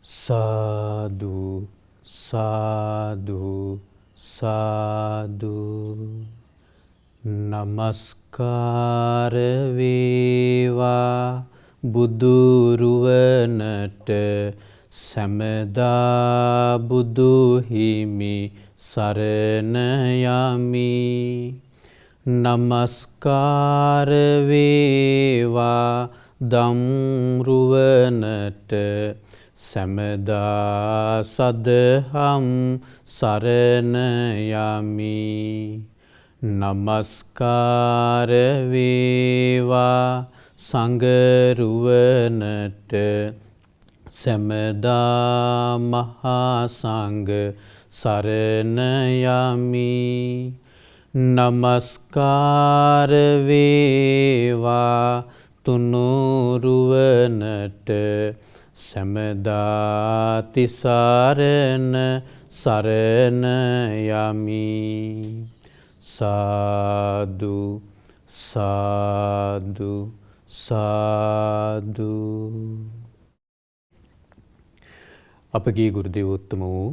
සාදු සාදු සාදු නමස්කාර වේවා බුදුරුවනට සැමදා බුදු හිමි සරණ යමි. නමස්කාර වේවා දම්රුවනට සැමදා සදහම් සරණ යමි. නමස්කාර වේවා සංඝරුවනට සැමදා මහා සංඝ සරණ යමි. නමස්කාර වේවා තුනුරුවනට සැමදා තිසරණ සරණ යමි. සාදු සාදු සාදු. අපගේ ගුරු දේවෝත්තම වූ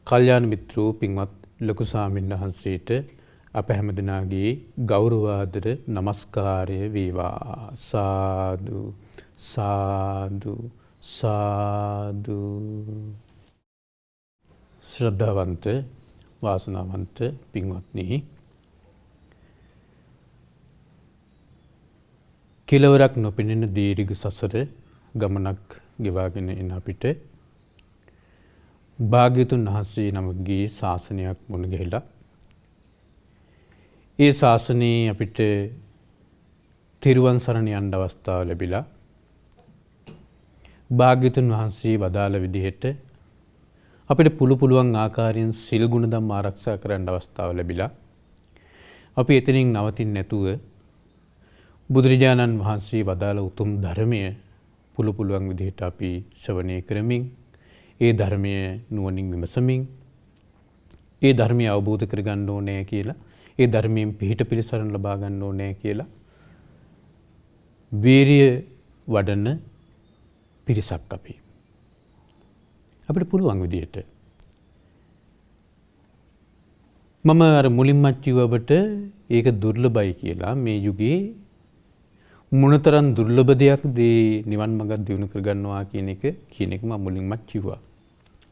කල්යාණ මිත්‍රෝ පින්වත් ලොකු ස්වාමීන් වහන්සේට අප හැමදෙනාගේ ගෞරවාදර නමස්කාරය වේවා. සාදු සාදු සාදු. ශ්‍රද්ධාවන්ත වාසනාවන්ත පින්වත්නි, කෙලවරක් නොපෙනෙන දීර්ඝ සසර ගමනක් ගෙවාගෙන එන අපිට භාග්‍යතුන් වහන්සේ නමකගේ ශාසනයක් මුණ ගැහිලා, ඒ ශාසනයේ අපිට තිරුවන් සරණ යන්න අවස්ථාව ලැබිලා, භාග්‍යතුන් වහන්සේ වදාළ විදිහට අපිට පුළුවන් ආකාරයෙන් සිල් ගුණ ධම් ආරක්ෂා කරන්න අවස්ථාව ලැබිලා, අපි එතනින් නවතින්නේ නැතුව බුදුරජාණන් වහන්සේ වදාළ උතුම් ධර්මය පුළුවන් විදිහට අපි ශ්‍රවණය කරමින්, ඒ ධර්මය නුවණින් විමසමින්, ඒ ධර්මය අවබෝධ කරගන්න ඕනේ කියලා, ඒ ධර්මයෙන් පිහිට පිළිසරණ ලබා ගන්න ඕනේ කියලා වීරිය වඩන පිරිසක් අපි. අපිට පුළුවන් විදිහට මම අර මුලින්මත් කිව්වට ඒක දුර්ලභයි කියලා, මේ යුගයේ මොනතරම් දුර්ලභ දෙයක්ද නිවන් මඟ දියුණු කරගන්නවා කියන එක මම මුලින්මත් කිව්වා.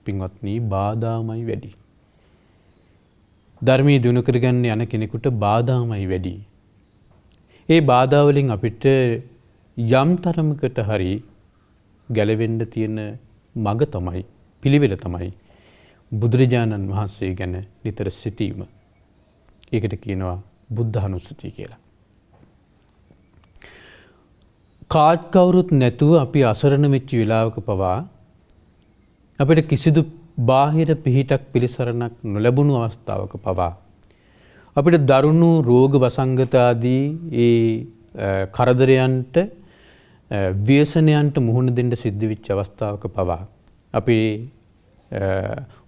පින්වත්නි, බාධාමයි වැඩි. ධර්මයේ දියුණු කරගන්න යන කෙනෙකුට බාධාමයි වැඩි. ඒ බාධා වලින් අපිට යම් තරමකට හරි ගැලවෙන්න තියෙන මඟ තමයි, පිළිවෙල තමයි බුදුරජාණන් වහන්සේ ගැන නිතර සිතීම. ඒකට කියනවා බුද්ධානුස්සතිය කියලා. කාත් කවුරුත් නැතුව අපි අසරණ වෙච්ච වෙලාවක පවා අපිට කිසිදු බාහිර පිහිටක් පිළිසරණක් නොලැබුණු අවස්ථාවක පවා අපිට දරුණු රෝග වසංගත ආදී ඒ කරදරයන්ට, ව්‍යසනයන්ට මුහුණ දෙන්න සිද්ධ වෙච්ච අවස්ථාවක පවා අපේ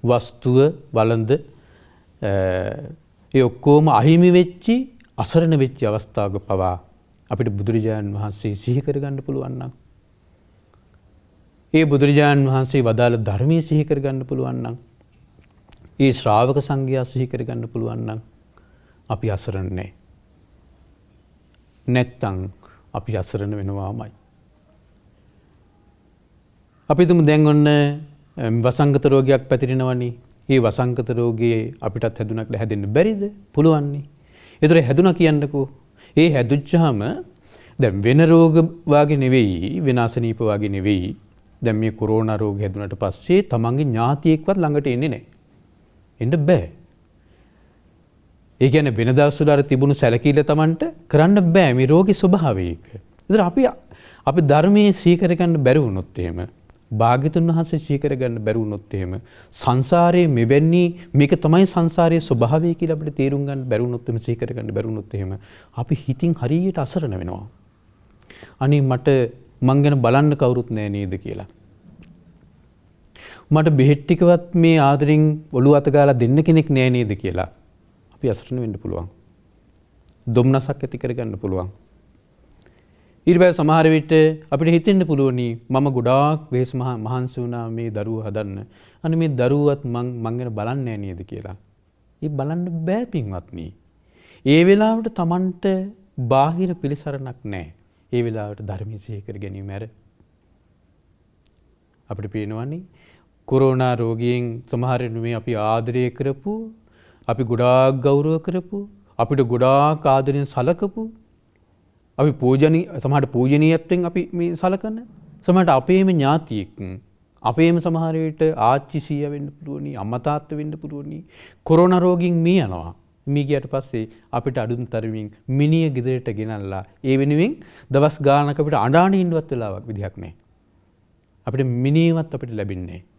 වස්තුව වළඳ ඒ ඔක්කොම අහිමි වෙච්චි, අසරණ වෙච්ච අවස්ථාවක පවා අපිට බුදුරජාණන් වහන්සේ සිහි කරගන්න පුළුවන් නම්, ඒ බුදුරජාණන් වහන්සේ වදාළ ධර්මයේ සිහි කරගන්න පුළුවන් නම්, ඒ ශ්‍රාවක සංඝයා සිහි කරගන්න පුළුවන් නම් අපි අසරණ නැහැ. නැත්තම් අපි අසරණ වෙනවාමයි. අපි තුමු දැන් ඔන්න වසංගත රෝගයක් පැතිරෙනවනේ. මේ වසංගත රෝගයේ අපිටත් හැදුනක් හැදෙන්න බැරිද? පුළුවන්නේ. ඒතර හැදුනා කියන්නකෝ. ඒ හැදුච්චාම දැන් වෙන රෝග වාගේ නෙවෙයි, විනාශනීප වාගේ නෙවෙයි. දැන් මේ කොරෝනා රෝගය හැදුනට පස්සේ තමන්ගේ ඥාතියෙක්වත් ළඟට එන්නේ නැහැ. එන්න බෑ. ඒ කියන්නේ වෙන දවස්වල අර තිබුණු සැලකිල්ල තමන්ට කරන්න බෑ, මේ රෝගේ ස්වභාවය ඒක. ඒතර අපි ධර්මයේ සීකර ගන්න බැරි වුණොත් එහෙම, භාග්‍යතුන් වහන්සේ සීකර ගන්න බැරි වුණොත් එහෙම, සංසාරයේ මෙවැනි මේක තමයි සංසාරයේ ස්වභාවය කියලා අපිට තේරුම් ගන්න බැරි වුණොත් එහෙම, සීකර ගන්න බැරි වුණොත් එහෙම අපි හිතින් හරියට අසරණ වෙනවා. අනේ මට මං ගැන බලන්න කවුරුත් නැහැ නේද කියලා. මට බෙහෙත් ටිකවත් මේ ආදරෙන් ඔළුව අත ගාලා දෙන්න කෙනෙක් නැහැ නේද කියලා අපි අසරණ වෙන්න පුළුවන්. දුම්නසක් ඇති කරගන්න පුළුවන්. ඊට පස්සේ සමහර විට අපිට හිතෙන්න පුළුවනි මම ගොඩාක් වෙස් මහන්සි වුණා මේ දරුවෝ හදන්න. අනේ මේ දරුවත් මං ගැන බලන්නේ නේද කියලා. ඒ බලන්න බෑ පින්වත්නි. ඒ වෙලාවට Tamanට බාහිර පිළිසරණක් නැහැ. ඒ වෙලාවට ධර්මයේ සිහි කර ගැනීම ඇර අපිට පේනවනේ කොරෝනා රෝගීන් සමහර මේ අපි ආදරය කරපු, අපි ගොඩාක් ගෞරව කරපු, අපිට ගොඩාක් ආදරෙන් සලකපු, අපි සමහරට පූජනීයත්වයෙන් අපි මේ සලකන, සමහරට අපේම ඥාතියෙක්, අපේම සමහර විට ආච්චි සීයා වෙන්න පුළුවනි, අම්මා තාත්තා වෙන්න පුළුවනි. කොරෝනා රෝගීන් මිය යනවා. මිය ගියට පස්සේ අපිට අඩුම තරමින් මිනිය ගෙදරට ගෙනල්ලා ඒ වෙනුවෙන් දවස් ගානක අපිට අඬාන ඉන්නවත් වෙලාවක් විදිහක් නැහැ. අපිට මිනියවත් අපිට ලැබෙන්නේ නැහැ.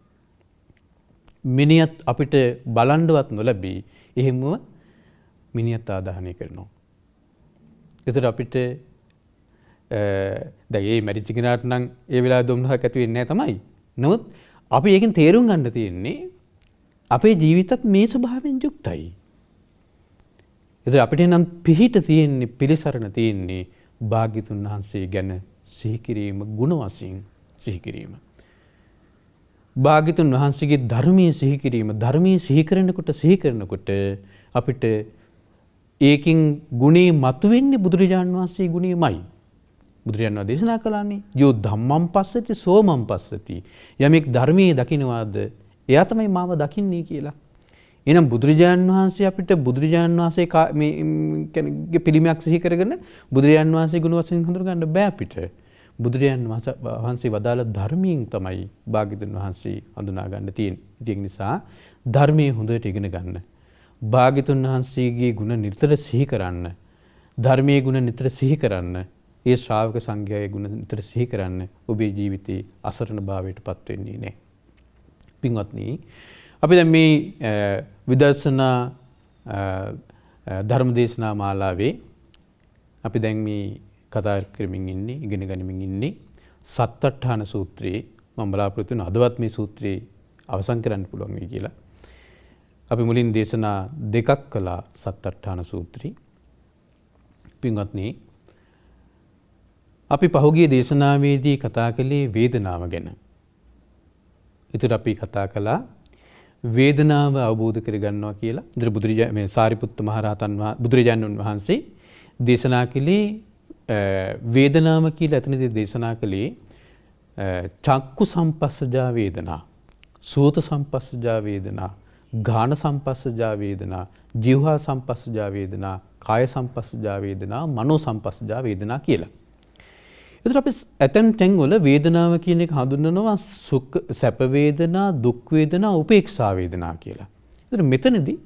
මිනියත් අපිට බලන්නවත් නොලැබී එහෙමම මිනියත් ආදාහනය කරනවා. ඒතර අපිට දැන් මේ මැරිච්ච කෙනාට නම් ඒ වෙලාවේ දුම්නසක් ඇති වෙන්නේ නැහැ තමයි. නමුත් අපි ඒකෙන් තේරුම් ගන්න තියෙන්නේ අපේ ජීවිතත් මේ ස්වභාවයෙන් යුක්තයි. ඒතර අපිට නම් පිහිට තියෙන්නේ, පිළිසරණ තියෙන්නේ භාග්‍යතුන් වහන්සේ ගැන සිහි කිරීම, ගුණ වශයෙන් සිහි කිරීම. භාග්‍යතුන් වහන්සේගේ ධර්මයේ සිහි කිරීම, ධර්මයේ සිහි කරනකොට අපිට ඒකින් ගුණේ මතුවෙන්නේ බුදුරජාණන් වහන්සේ ගුණෙමයි. බුදුරජාණන් වහන්සේ දේශනා කළානේ යෝ ධම්මං පස්සති සෝමං පස්සති. යමෙක් ධර්මයේ දකින්නවාද එයා තමයි මාව දකින්නේ කියලා. එහෙනම් බුදුරජාණන් වහන්සේ අපිට බුදුරජාණන් වහන්සේ මේ කියන්නේ පිළිමයක් සිහි කරගෙන බුදුරජාණන් වහන්සේ ගුණ වශයෙන් හඳුනගන්න බෑ අපිට. බුදුරජාණන් වහන්සේ වදාළ ධර්මයෙන් තමයි භාග්‍යවතුන් වහන්සේ හඳුනා ගන්න තියෙන්නේ. ඒ නිසා ධර්මයේ හොඳට ඉගෙන ගන්න. භාග්‍යවතුන් වහන්සේගේ ගුණ නිතර සිහි කරන්න. ධර්මයේ ගුණ නිතර සිහි කරන්න. ඒ ශ්‍රාවක සංඝයාගේ ගුණ නිතර සිහි කරන්න. ඔබේ ජීවිතේ අසරණ භාවයට පත් වෙන්නේ නැහැ. පින්වත්නි, අපි දැන් මේ විදර්ශනා ධර්ම දේශනා මාලාවේ අපි දැන් මේ කතා කරමින් ඉන්නේ, ඉගෙන ගනිමින් ඉන්නේ සත්තට්ඨාන සූත්‍රයේ. මම බලාපොරොත්තු වෙන අදවත් මේ සූත්‍රයේ අවසන් කරන්න පුළුවන් වෙයි කියලා. අපි මුලින් දේශනා දෙකක් කළා සත්තට්ඨාන සූත්‍රي. පින්වත්නි, අපි පහුගිය දේශනාවේදී කතා කළේ වේදනාව ගැන. ඊට අපි කතා කළා වේදනාව අවබෝධ කරගන්නවා කියලා. ඉතින් මේ සාරිපුත්ත බුදුරජාණන් වහන්සේ දේශනා කළේ වේදනාව කියලා. එතනදී දේශනා කළේ චක්කු සම්පස්සජා වේදනා, සෝත සම්පස්සජා වේදනා, ගාන සම්පස්සජා වේදනා, જીවහා සම්පස්සජා වේදනා, කාය සම්පස්සජා වේදනා, මනෝ සම්පස්සජා වේදනා කියලා. එතකොට අපි ඇතැම් තැන්වල වේදනාව කියන එක හඳුන්වනවා සැප වේදනා, දුක් වේදනා, උපේක්ෂා වේදනා කියලා. එතකොට මෙතනදී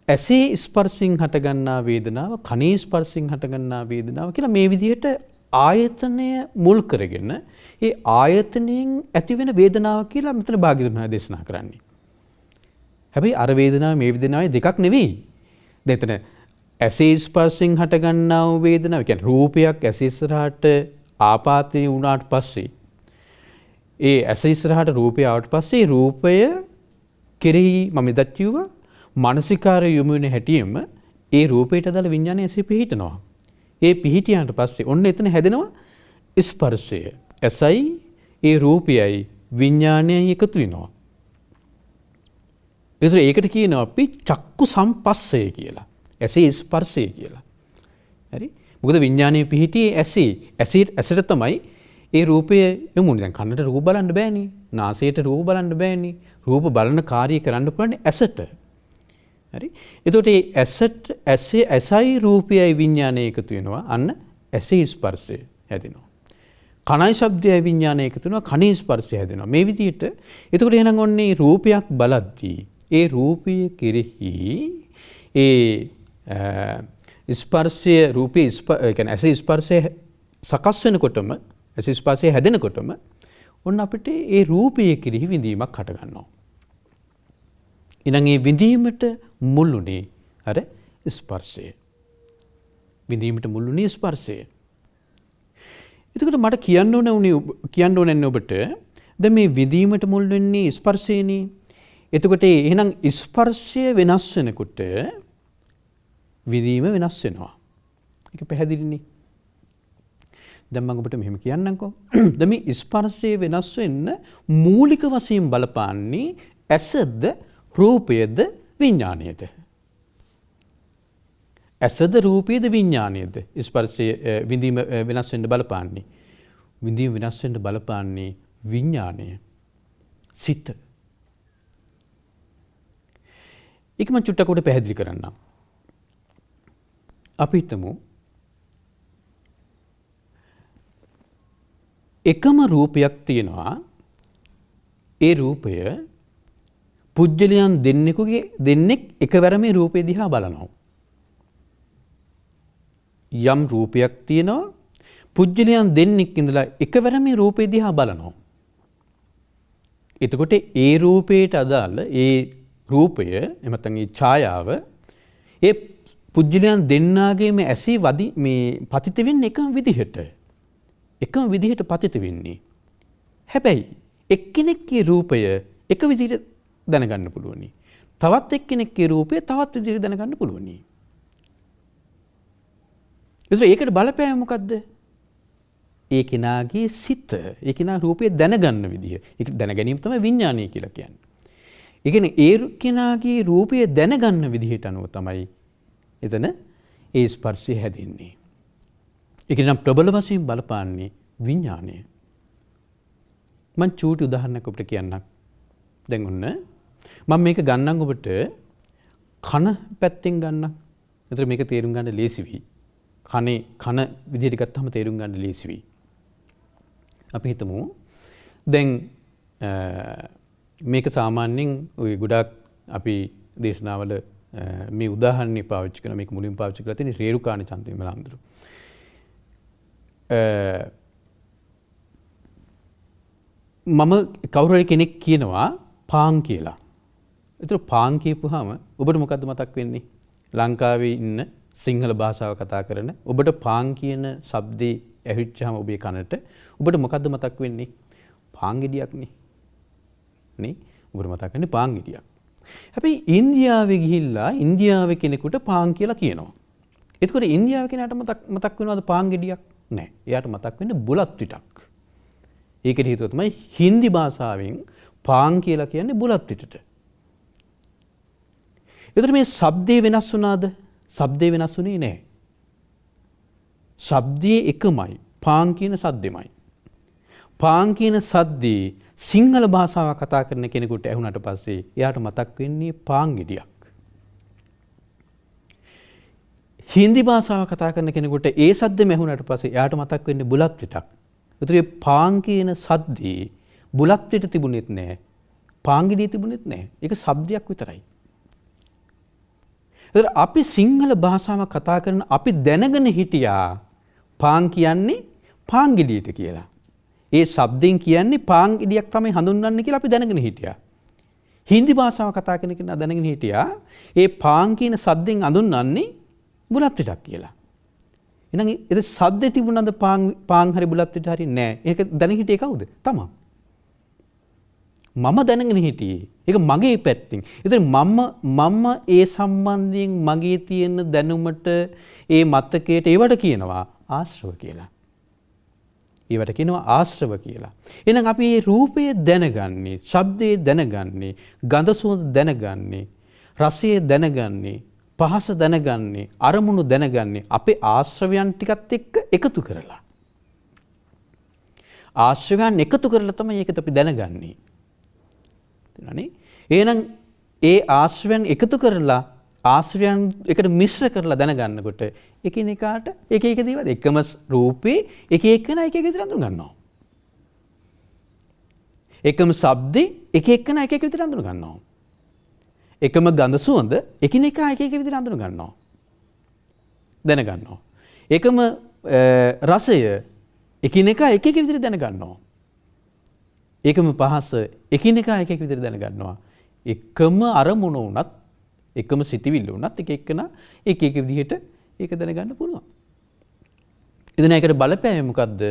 ඇසේ ස්පර්ශයෙන් හටගන්නා වේදනාව, කනේ ස්පර්ශයෙන් හටගන්නා වේදනාව කියලා මේ විදිහට ආයතනය මුල් කරගෙන ඒ ආයතනයෙන් ඇතිවෙන වේදනාව කියලා මෙතන භාග්‍යවතුන් වහන්සේ දේශනා කරන්නේ. හැබැයි අර වේදනාව මේ වේදනාවේ දෙකක් නෙවෙයි. දැන් එතන ඇසේ ස්පර්ශයෙන් හටගන්නා වේදනාව කියන්නේ රූපයක් ඇසේ ඉස්සරහට ආපාතේ වුණාට පස්සේ ඒ ඇස ඉස්සරහට රූපය ආවට පස්සේ රූපය කෙරෙහි මම එදත් කිව්වා මානසිකාරය යොමු වෙන හැටියෙම ඒ රූපයට අදාළ විඥානය ඇසි පිහිටනවා. ඒ පිහිටියාට පස්සේ ඔන්න එතන හැදෙනවා ස්පර්ශය. ඇසයි ඒ රූපයයි විඥානයයි එකතු වෙනවා. ඒකට කියනවා අපි චක්කු සම්පස්සය කියලා. ඇසේ ස්පර්ශය කියලා. හරි? මොකද විඥානයේ පිහිටියේ ඇසට තමයි ඒ රූපය යමුනේ. දැන් කනට රූප බලන්න බෑනේ. නාසයට රූප බලන්න බෑනේ. රූප බලන කාර්යය කරන්න පුළුවන් ඇසට. හරි? එතකොට මේ ඇසයි රූපයයි විඥානය එකතු වෙනවා. අන්න ඇසේ ස්පර්ශය හැදෙනවා. කනයි ශබ්දයයි විඥානය එකතු වෙනවා. කනේ ස්පර්ශය හැදෙනවා. මේ විදිහට එතකොට එහෙනම් ඔන්නේ රූපයක් බලද්දී ඒ රූපය කෙරෙහි ඒ ස්පර්ශය රූපේ කියන්නේ ඇසේ ස්පර්ශය සකස් වෙනකොටම ඇසේ ස්පර්ශය හැදෙනකොටම ඔන්න අපිට ඒ රූපය කෙරෙහි විඳීමක් හට ගන්නවා. ඊළඟ ඒ විඳීමට මුල්ුනේ අර ස්පර්ශය. විඳීමට මුල්ුනේ ස්පර්ශය. එතකොට මට කියන්න ඕනේ ඔබට දැන් මේ විඳීමට මුල් වෙන්නේ ස්පර්ශයනේ. එතකොට එහෙනම් ස්පර්ශය වෙනස් වෙනකොට විඳීම වෙනස් වෙනවා. ඒක පැහැදිලිනේ. දැන් මම ඔබට මෙහෙම කියන්නම්කෝ. දැන් මේ ස්පර්ශයේ වෙනස් වෙන්න මූලික වශයෙන් බලපාන්නේ ඇසද රූපයද විඥානයද? ඇසද රූපයද විඥානයද? ස්පර්ශයේ විඳීම වෙනස් වෙන්න බලපාන්නේ. විඳීම වෙනස් වෙන්න බලපාන්නේ විඥානය. සිත. ඒක මම චුට්ටක් උඩ පැහැදිලි කරන්නම්. අපි හිතමු එකම රූපයක් තියෙනවා. ඒ රූපය පුජ්‍යලයන් දෙන්නෙක් එකවර මේ රූපය දිහා බලනවා. යම් රූපයක් තියෙනවා පුජ්‍යලයන් දෙන්නෙක් ඉඳලා එකවර මේ රූපය දිහා බලනවා. එතකොට ඒ රූපයට අදාළ ඒ රූපය එහෙම නැත්නම් ඒ ඡායාව ඒ පුජ්‍යලයන් දෙන්නාගේ මේ ඇසී මේ පතිත වෙන්නේ එකම විදිහට පතිත වෙන්නේ. හැබැයි එක්කෙනෙක්ගේ රූපය එක විදිහට දැනගන්න පුළුවනි. තවත් එක්කෙනෙක්ගේ රූපය තවත් විදිහට දැනගන්න පුළුවනි. ඒකට බලපෑම මොකද්ද? ඒ කෙනාගේ සිත, ඒ කෙනා රූපය දැනගන්න විදිය. ඒක දැන ගැනීම තමයි විඥානය කියලා කියන්නේ. ඒ කියන්නේ ඒ කෙනාගේ රූපය දැනගන්න විදිහට අනුව තමයි එතන ඒ ස්පර්ශය හැදෙන්නේ. ඒක නම් ප්‍රබල වශයෙන් බලපාන්නේ විඥානය. මම චූටි උදාහරණයක් ඔබට කියන්නම්. දැන් ඔන්න මම මේක ගන්නම් ඔබට කන පැත්තෙන් ගන්නම්. එතකොට මේක තේරුම් ගන්න ලේසි වෙයි. කන විදිහට ගත්තාම තේරුම් ගන්න ලේසි වෙයි. අපි හිතමු දැන් මේක සාමාන්‍යයෙන් ඔය ගොඩාක් අපි දේශනාවල මේ උදාහරණේ පාවිච්චි කරන මේක මුලින් පාවිච්චි කරලා තියෙන රේරුකාණ චන්දවිමල හඳුරු. මම කවුරු හරි කෙනෙක් කියනවා පාන් කියලා. ඒතර පාන් කියපුවාම ඔබට මොකද්ද මතක් වෙන්නේ? ලංකාවේ ඉන්න සිංහල භාෂාව කතා කරන ඔබට පාන් කියන શબ્දේ ඇහිච්චාම ඔබේ කනට ඔබට මොකද්ද මතක් වෙන්නේ? පාන් ගෙඩියක්නේ. නේ? ඔබට මතක් වෙන්නේ පාන් ගෙඩියක්. හැබැයි ඉන්දියාවේ ගිහිල්ලා ඉන්දියාවේ කෙනෙකුට පාන් කියලා කියනවා. එතකොට ඉන්දියාවේ කෙනාට මතක් වෙනවද පාන් ගෙඩියක්? නැහැ. එයාට මතක් වෙන්නේ බුලත් පිටක්. ඒකට හේතුව තමයි හින්දි භාෂාවෙන් පාන් කියලා කියන්නේ බුලත් පිටට. එතකොට මේ શબ્දේ වෙනස් වුණාද? શબ્දේ වෙනස් වුණේ නැහැ. શબ્දයේ එකමයි. පාන් කියන සද්දෙමයි. පාන් කියන සද්දේ සිංහල භාෂාව කතා කරන කෙනෙකුට ඇහුණට පස්සේ එයාට මතක් වෙන්නේ පාන් ගෙඩියක්. හින්දි භාෂාව කතා කරන කෙනෙකුට ඒ සද්දෙම ඇහුණට පස්සේ එයාට මතක් වෙන්නේ බුලත් පිටක්. ඒතර මේ පාන් කියන සද්දේ බුලත් පිට තිබුණෙත් නැහැ. පාන් ගෙඩිය තිබුණෙත් නැහැ. ඒක શબ્දයක් විතරයි. ඒතර අපි සිංහල භාෂාව කතා කරන අපි දැනගෙන හිටියා පාන් කියන්නේ පාන් ගෙඩියට කියලා. ඒ શબ્දෙන් කියන්නේ පාන් ගෙඩියක් තමයි හඳුන්වන්නේ කියලා අපි දැනගෙන හිටියා. හින්දි භාෂාව කතා කරන කෙනා දැනගෙන හිටියා ඒ පාන් කියන શબ્දෙන් හඳුන්වන්නේ බුලත් පිටක් කියලා. එහෙනම් ඒ શબ્දේ තිබුණාද පාන් හරි බුලත් පිට හරි නෑ. ඒක දැන හිටියේ කවුද? තමන්. මම දැනගෙන හිටියේ. ඒක මගේ පැත්තෙන්. ඉතින් මම ඒ සම්බන්ධයෙන් මගේ තියෙන දැනුමට ඒ මතකයට ඒවට කියනවා ආශ්‍රව කියලා. ඒවට කියනවා ආශ්‍රව කියලා. එහෙනම් අපි මේ රූපය දැනගන්නේ, ශබ්දය දැනගන්නේ, ගඳ සුවඳ දැනගන්නේ, රසය දැනගන්නේ, පහස දැනගන්නේ, අරමුණු දැනගන්නේ අපේ ආශ්‍රවයන් ටිකත් එක්ක එකතු කරලා. ආශ්‍රවයන් එකතු කරලා තමයි ඒකත් අපි දැනගන්නේ. තේරුණානේ? එහෙනම් ඒ ආශ්‍රවයන් එකතු කරලා ආශ්‍රයයන් එකට මිශ්‍ර කරලා දැනගන්නකොට එකිනෙකාට එක එක දේවල් එකම රූපේ එක එකනා එක එක විදිහට අඳුන ගන්නවා. එකම ශබ්දේ එක එකනා එක එක විදිහට අඳුන ගන්නවා. එකම ගඳ සුවඳ එකිනෙකා එක එක විදිහට අඳුන ගන්නවා. දැන ගන්නවා. එකම රසය එකිනෙකා එක එක විදිහට දැන ගන්නවා. එකම පහස එකිනෙකා එක එක විදිහට දැන ගන්නවා. එකම අරමුණ උනත් එකම සිතිවිල්ල උනත් එක එකනා එක එක විදිහට ඒක දැනගන්න පුළුවන්. එතන ඒකට බලපෑම මොකද්ද?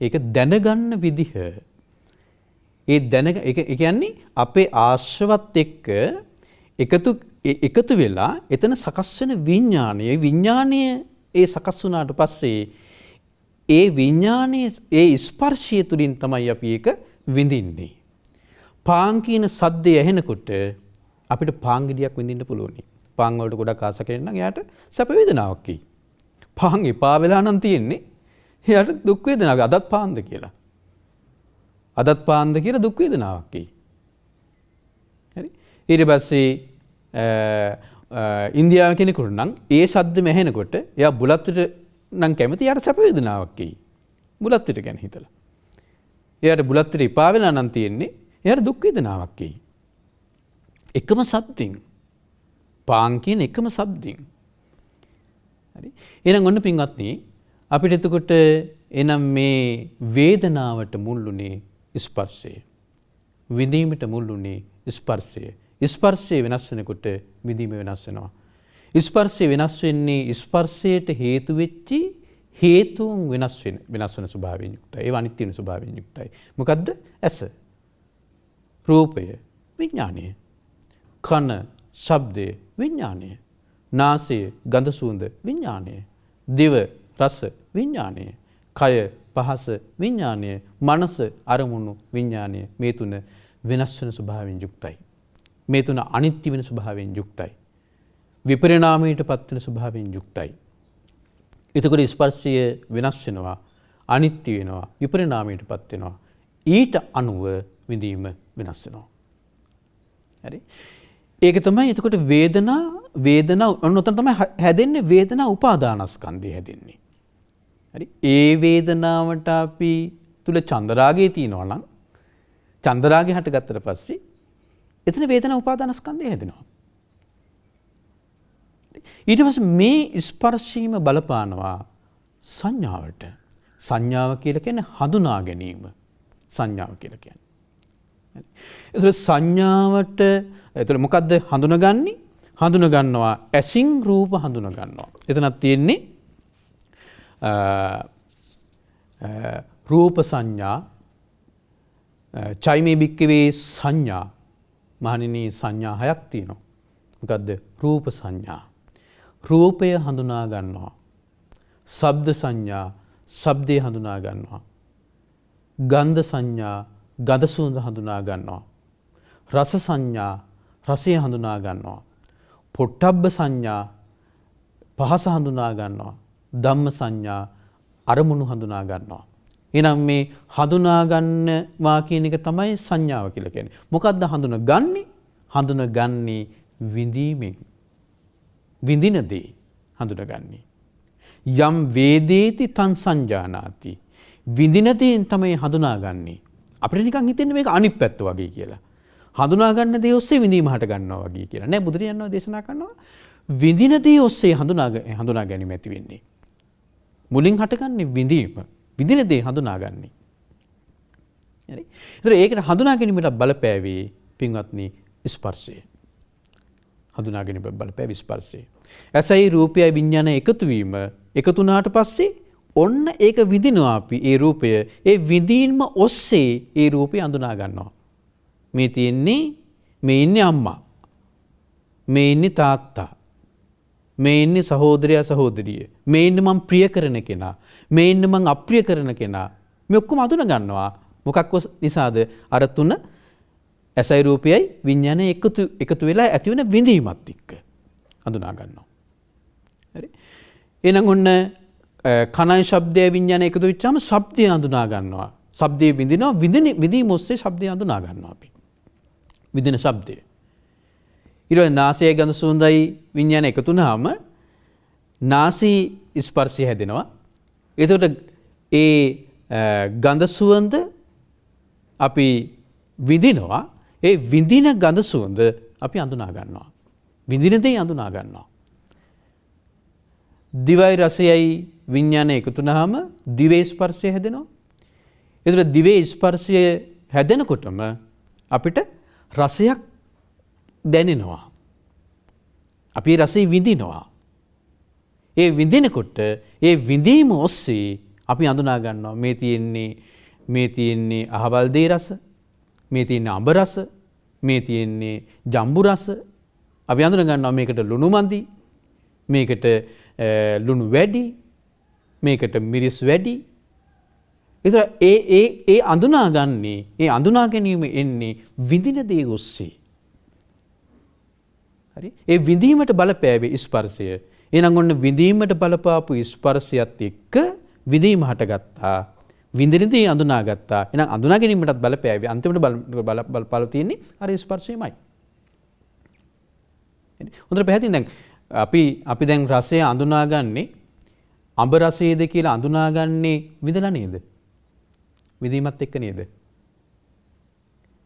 ඒක දැනගන්න විදිහ. ඒ කියන්නේ අපේ ආශ්‍රවත් එක්ක එකතු වෙලා එතන සකස් වෙන විඥානය. විඥානය ඒ සකස් වුණාට පස්සේ ඒ විඥානයේ ඒ ස්පර්ශය තුලින් තමයි අපි ඒක විඳින්නේ. පාන් කියන සද්දය ඇහෙනකොට අපිට පාන් ගෙඩියක් විඳින්න පුළුවන්. පාන් වලට ගොඩක් ආස කෙනෙක් නම් එයාට සැප වේදනාවක් එයි. පාන් එපා වෙලා නම් තියෙන්නේ එයාට දුක් වේදනාවක්. අදත් පාන්ද කියලා. අදත් පාන්ද කියලා දුක් වේදනාවක් එයි. හරි. ඊට පස්සේ ඉන්දියාවේ කෙනෙකුට නම් ඒ ශබ්දෙම ඇහෙනකොට එයා බුලත්තට නම් කැමති එයාට සැප වේදනාවක් එයි. බුලත්තට ගැන හිතලා. එයාට බුලත්තට එපා වෙලා නම් තියෙන්නේ එයාට දුක් වේදනාවක් එයි. එකම ශබ්දෙන් පාන් කියන එකම ශබ්දෙන්. හරි. එහෙනම් ඔන්න පින්වත්නි අපිට එතකොට එනම් මේ වේදනාවට මුල්ුනේ ස්පර්ශය. විඳීමට මුල්ුනේ ස්පර්ශය. ස්පර්ශය වෙනස් වෙනකොට විඳීම වෙනස් වෙනවා. ස්පර්ශය වෙනස් වෙන්නේ ස්පර්ශයට හේතු වෙච්චි හේතුන් වෙනස් වෙන ස්වභාවයෙන් යුක්තයි. ඒවා අනිත්‍ය වෙන ස්වභාවයෙන් යුක්තයි. මොකද්ද? ඇස, රූපය, විඥානය, කන, ශබ්දය, විඥානය, නාසය, ගඳ සුවඳ, විඥානය, දිව, රස, විඥානය, කය, පහස, විඥානය, මනස, අරමුණු, විඥානය. මේ තුන වෙනස් වෙන ස්වභාවයෙන් යුක්තයි. මේ තුන අනිත්‍ය වෙන ස්වභාවයෙන් යුක්තයි. විපරිණාමයට පත් වෙන ස්වභාවයෙන් යුක්තයි. එතකොට ස්පර්ශය වෙනස් වෙනවා, අනිත්‍ය වෙනවා, විපරිණාමයට පත් වෙනවා. ඊට අනුව විඳීම වෙනස් වෙනවා. හරි. ඒක තමයි එතකොට වේදනා ඔන්නතන තමයි හැදෙන්නේ වේදනා උපාදානස්කන්ධය හැදෙන්නේ. හරි. ඒ වේදනාවට අපි තුල චන්දරාගය තියෙනවා නම් චන්දරාගය හටගත්තට පස්සේ එතන වේදනා උපාදානස්කන්ධය හැදෙනවා. ඊට පස්සේ මේ ස්පර්ශීම බලපානවා සංඥාවට. සංඥාව කියලා කියන්නේ හඳුනා ගැනීම. සංඥාව කියලා කියන්නේ. හරි. ඒතර සංඥාවට ඒතර මොකද්ද හඳුනගන්නේ? හඳුන ගන්නවා ඇසින් රූප හඳුන ගන්නවා. එතනක් තියෙන්නේ රූප සංඥා චෛමේ බික්කවේ සංඥා මහණෙනි සංඥා හයක් තියෙනවා. මොකද්ද? රූප සංඥා. රූපය හඳුනා ගන්නවා. ශබ්ද සංඥා ශබ්දය හඳුනා ගන්නවා. ගන්ධ සංඥා ගඳ සුවඳ හඳුනා ගන්නවා. රස සංඥා රසය හඳුනා ගන්නවා. පොට්ටබ්බ සංඥා පහස හඳුනා ගන්නවා. ධම්ම සංඥා අරමුණු හඳුනා ගන්නවා. එහෙනම් මේ හඳුනා ගන්නවා කියන එක තමයි සංඥාව කියලා කියන්නේ. මොකද්ද හඳුනගන්නේ? හඳුනගන්නේ විඳීමෙන්. විඳින දේ හඳුනගන්නේ. යම් වේදේති තං සංජානාති. විඳින දේෙන් තමයි හඳුනාගන්නේ. අපිට නිකන් හිතෙන්නේ මේක අනිත් පැත්ත වගේ කියලා. හඳුනා ගන්න දේ ඔස්සේ විඳීම හට ගන්නවා වගේ කියලා. නෑ බුදුරජාණන් වහන්සේ දේශනා කරනවා විඳින දේ ඔස්සේ හඳුනා ගැනීම ඇති වෙන්නේ. මුලින් හටගන්නේ විඳීම. විඳින දේ හඳුනාගන්නේ. හරි. ඒතර ඒකට හඳුනා ගැනීමට බලපෑවේ පින්වත්නි ස්පර්ශය. හඳුනා ගැනීමට බලපෑවේ ස්පර්ශය. ඇසයි රූපයයි විඥානය එකතු වීම එකතු වුණාට පස්සේ ඔන්න ඒක විඳිනවා අපි ඒ රූපය. ඒ විඳීම ඔස්සේ ඒ රූපය හඳුනා ගන්නවා. මේ ඉන්නේ අම්මා. මේ ඉන්නේ තාත්තා. මේ ඉන්නේ සහෝදරයා සහෝදරිය. මේ ඉන්නේ මම ප්‍රිය කරන කෙනා. මේ ඉන්නේ මම අප්‍රිය කරන කෙනා. මේ ඔක්කොම හඳුනා ගන්නවා. මොකක් නිසාද? අර තුන ඇසයි රූපයයි විඥානය එකතු වෙලා ඇති වෙන විඳීමත් එක්ක හඳුනා ගන්නවා. හරි. එහෙනම් ඔන්න කනයි ශබ්දය විඥානය එකතු වෙච්චාම ශබ්දය හඳුනා ගන්නවා. ශබ්දයේ විඳිනවා විඳීම ඔස්සේ ශබ්දය හඳුනා ගන්නවා අපි. විඳින ශබ්දය. ඊළඟ නාසය ගඳ සුවඳයි විඥානය එකතු වුනහම නාසී ස්පර්ශය හැදෙනවා. එතකොට ඒ ගඳ සුවඳ අපි විඳිනවා. ඒ විඳින ගඳ සුවඳ අපි හඳුනා ගන්නවා. විඳින දේ හඳුනා ගන්නවා. දිවයි රසයයි විඥානය එකතු වුනහම දිවේ ස්පර්ශය හැදෙනවා. එතකොට දිවේ ස්පර්ශය හැදෙනකොටම අපිට රසයක් දැනෙනවා. අපි රසය විඳිනවා. ඒ විඳිනකොට ඒ විඳීම ඔස්සේ අපි හඳුනා ගන්නවා මේ තියෙන්නේ අහවල් දේ රස, මේ තියෙන්නේ අඹ රස, මේ තියෙන්නේ ජම්බු රස. අපි හඳුනා ගන්නවා මේකට ලුණු මදි, මේකට ලුණු වැඩි, මේකට මිරිස් වැඩි, ඒතර ඒ අඳුනාගන්නේ ඒ අඳුනා ගැනීම එන්නේ විඳින දේ ඔස්සේ. හරි? ඒ විඳීමට බලපෑවේ ස්පර්ශය. එහෙනම් ඔන්න විඳීමට බලපාපු ස්පර්ශයත් එක්ක විඳීම හටගත්තා. විඳින දේ අඳුනාගත්තා. එහෙනම් අඳුනා ගැනීමටත් බලපෑවේ අන්තිමට බල තියෙන්නේ අර ස්පර්ශයමයි. හොඳට පැහැදිලි. දැන් අපි දැන් රසය අඳුනාගන්නේ අඹ රසයේද කියලා අඳුනාගන්නේ විඳලා නේද? විඳීමත් එක්ක නේද?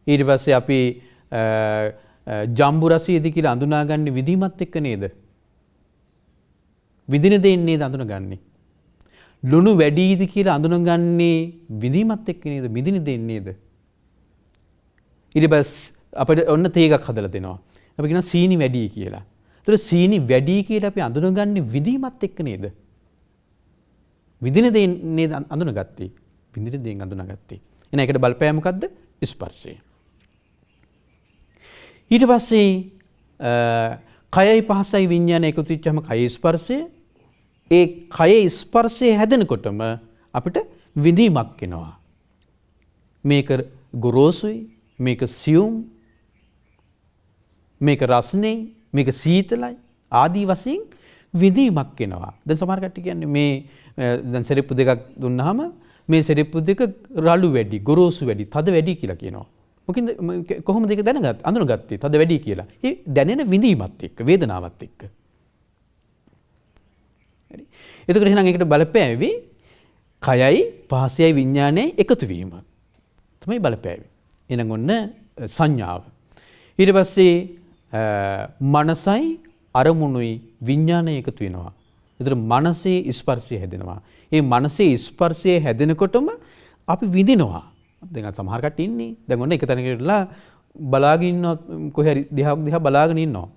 ඊට පස්සේ අපි ජම්බු රසයේද කියලා අඳුනාගන්නේ විඳීමත් එක්ක නේද? විඳින දෙයින් නේද අඳුනගන්නේ? ලුණු වැඩිද කියලා අඳුනගන්නේ විඳීමත් එක්ක නේද? විඳින දෙයින් නේද? ඊට පස්සේ අපිට ඔන්න තේ එකක් හදලා දෙනවා. අපි කියනවා සීනි වැඩි කියලා. ඒතර සීනි වැඩි කියලා අපි අඳුනගන්නේ විඳීමත් එක්ක නේද? විඳින දෙයින් නේද අඳුනගත්තේ? විඳින දෙයින් අඳුනගත්තේ. එහෙනම් ඒකට බලපෑම මොකද්ද? ස්පර්ශය. ඊට පස්සේ කයයි පහසයි විඤ්ඤාණය එකතු වෙච්චාම කය ස්පර්ශය. ඒ කය ස්පර්ශය හැදෙනකොටම අපිට විඳීමක් එනවා. මේක ගොරෝසුයි, මේක සියුම්, මේක රස්නේ, මේක සීතලයි ආදී වශයෙන් විඳීමක් එනවා. දැන් සමහර කට්ටිය කියන්නේ මේ දැන් සෙරෙප්පු දෙකක් දුන්නාම මේ සෙරෙප්පු දෙක රළු වැඩි, ගොරෝසු වැඩි, තද වැඩි කියලා කියනවා. මොකද කොහොමද ඒක අඳුනගත්තේ? තද වැඩි කියලා. ඒ දැනෙන විඳීමත් එක්ක, වේදනාවත් එක්ක. හරි. එතකොට එහෙනම් ඒකට බලපෑවේ කයයි, පහසයයි, විඥානයයි එකතු වීම. තමයි බලපෑවේ. එහෙනම් ඔන්න සංඥාව. ඊට පස්සේ මනසයි අරමුණුයි විඥානය එකතු වෙනවා. ඒතර මනසේ ස්පර්ශය හැදෙනවා. ඒ මනසේ ස්පර්ශය හැදෙනකොටම අපි විඳිනවා. දැන් සමහර කට්ටිය ඉන්නේ. දැන් ඔන්න එක තැනකටලා බලාගෙන ඉන්නවා කොහේ හරි දිහා බලාගෙන ඉන්නවා.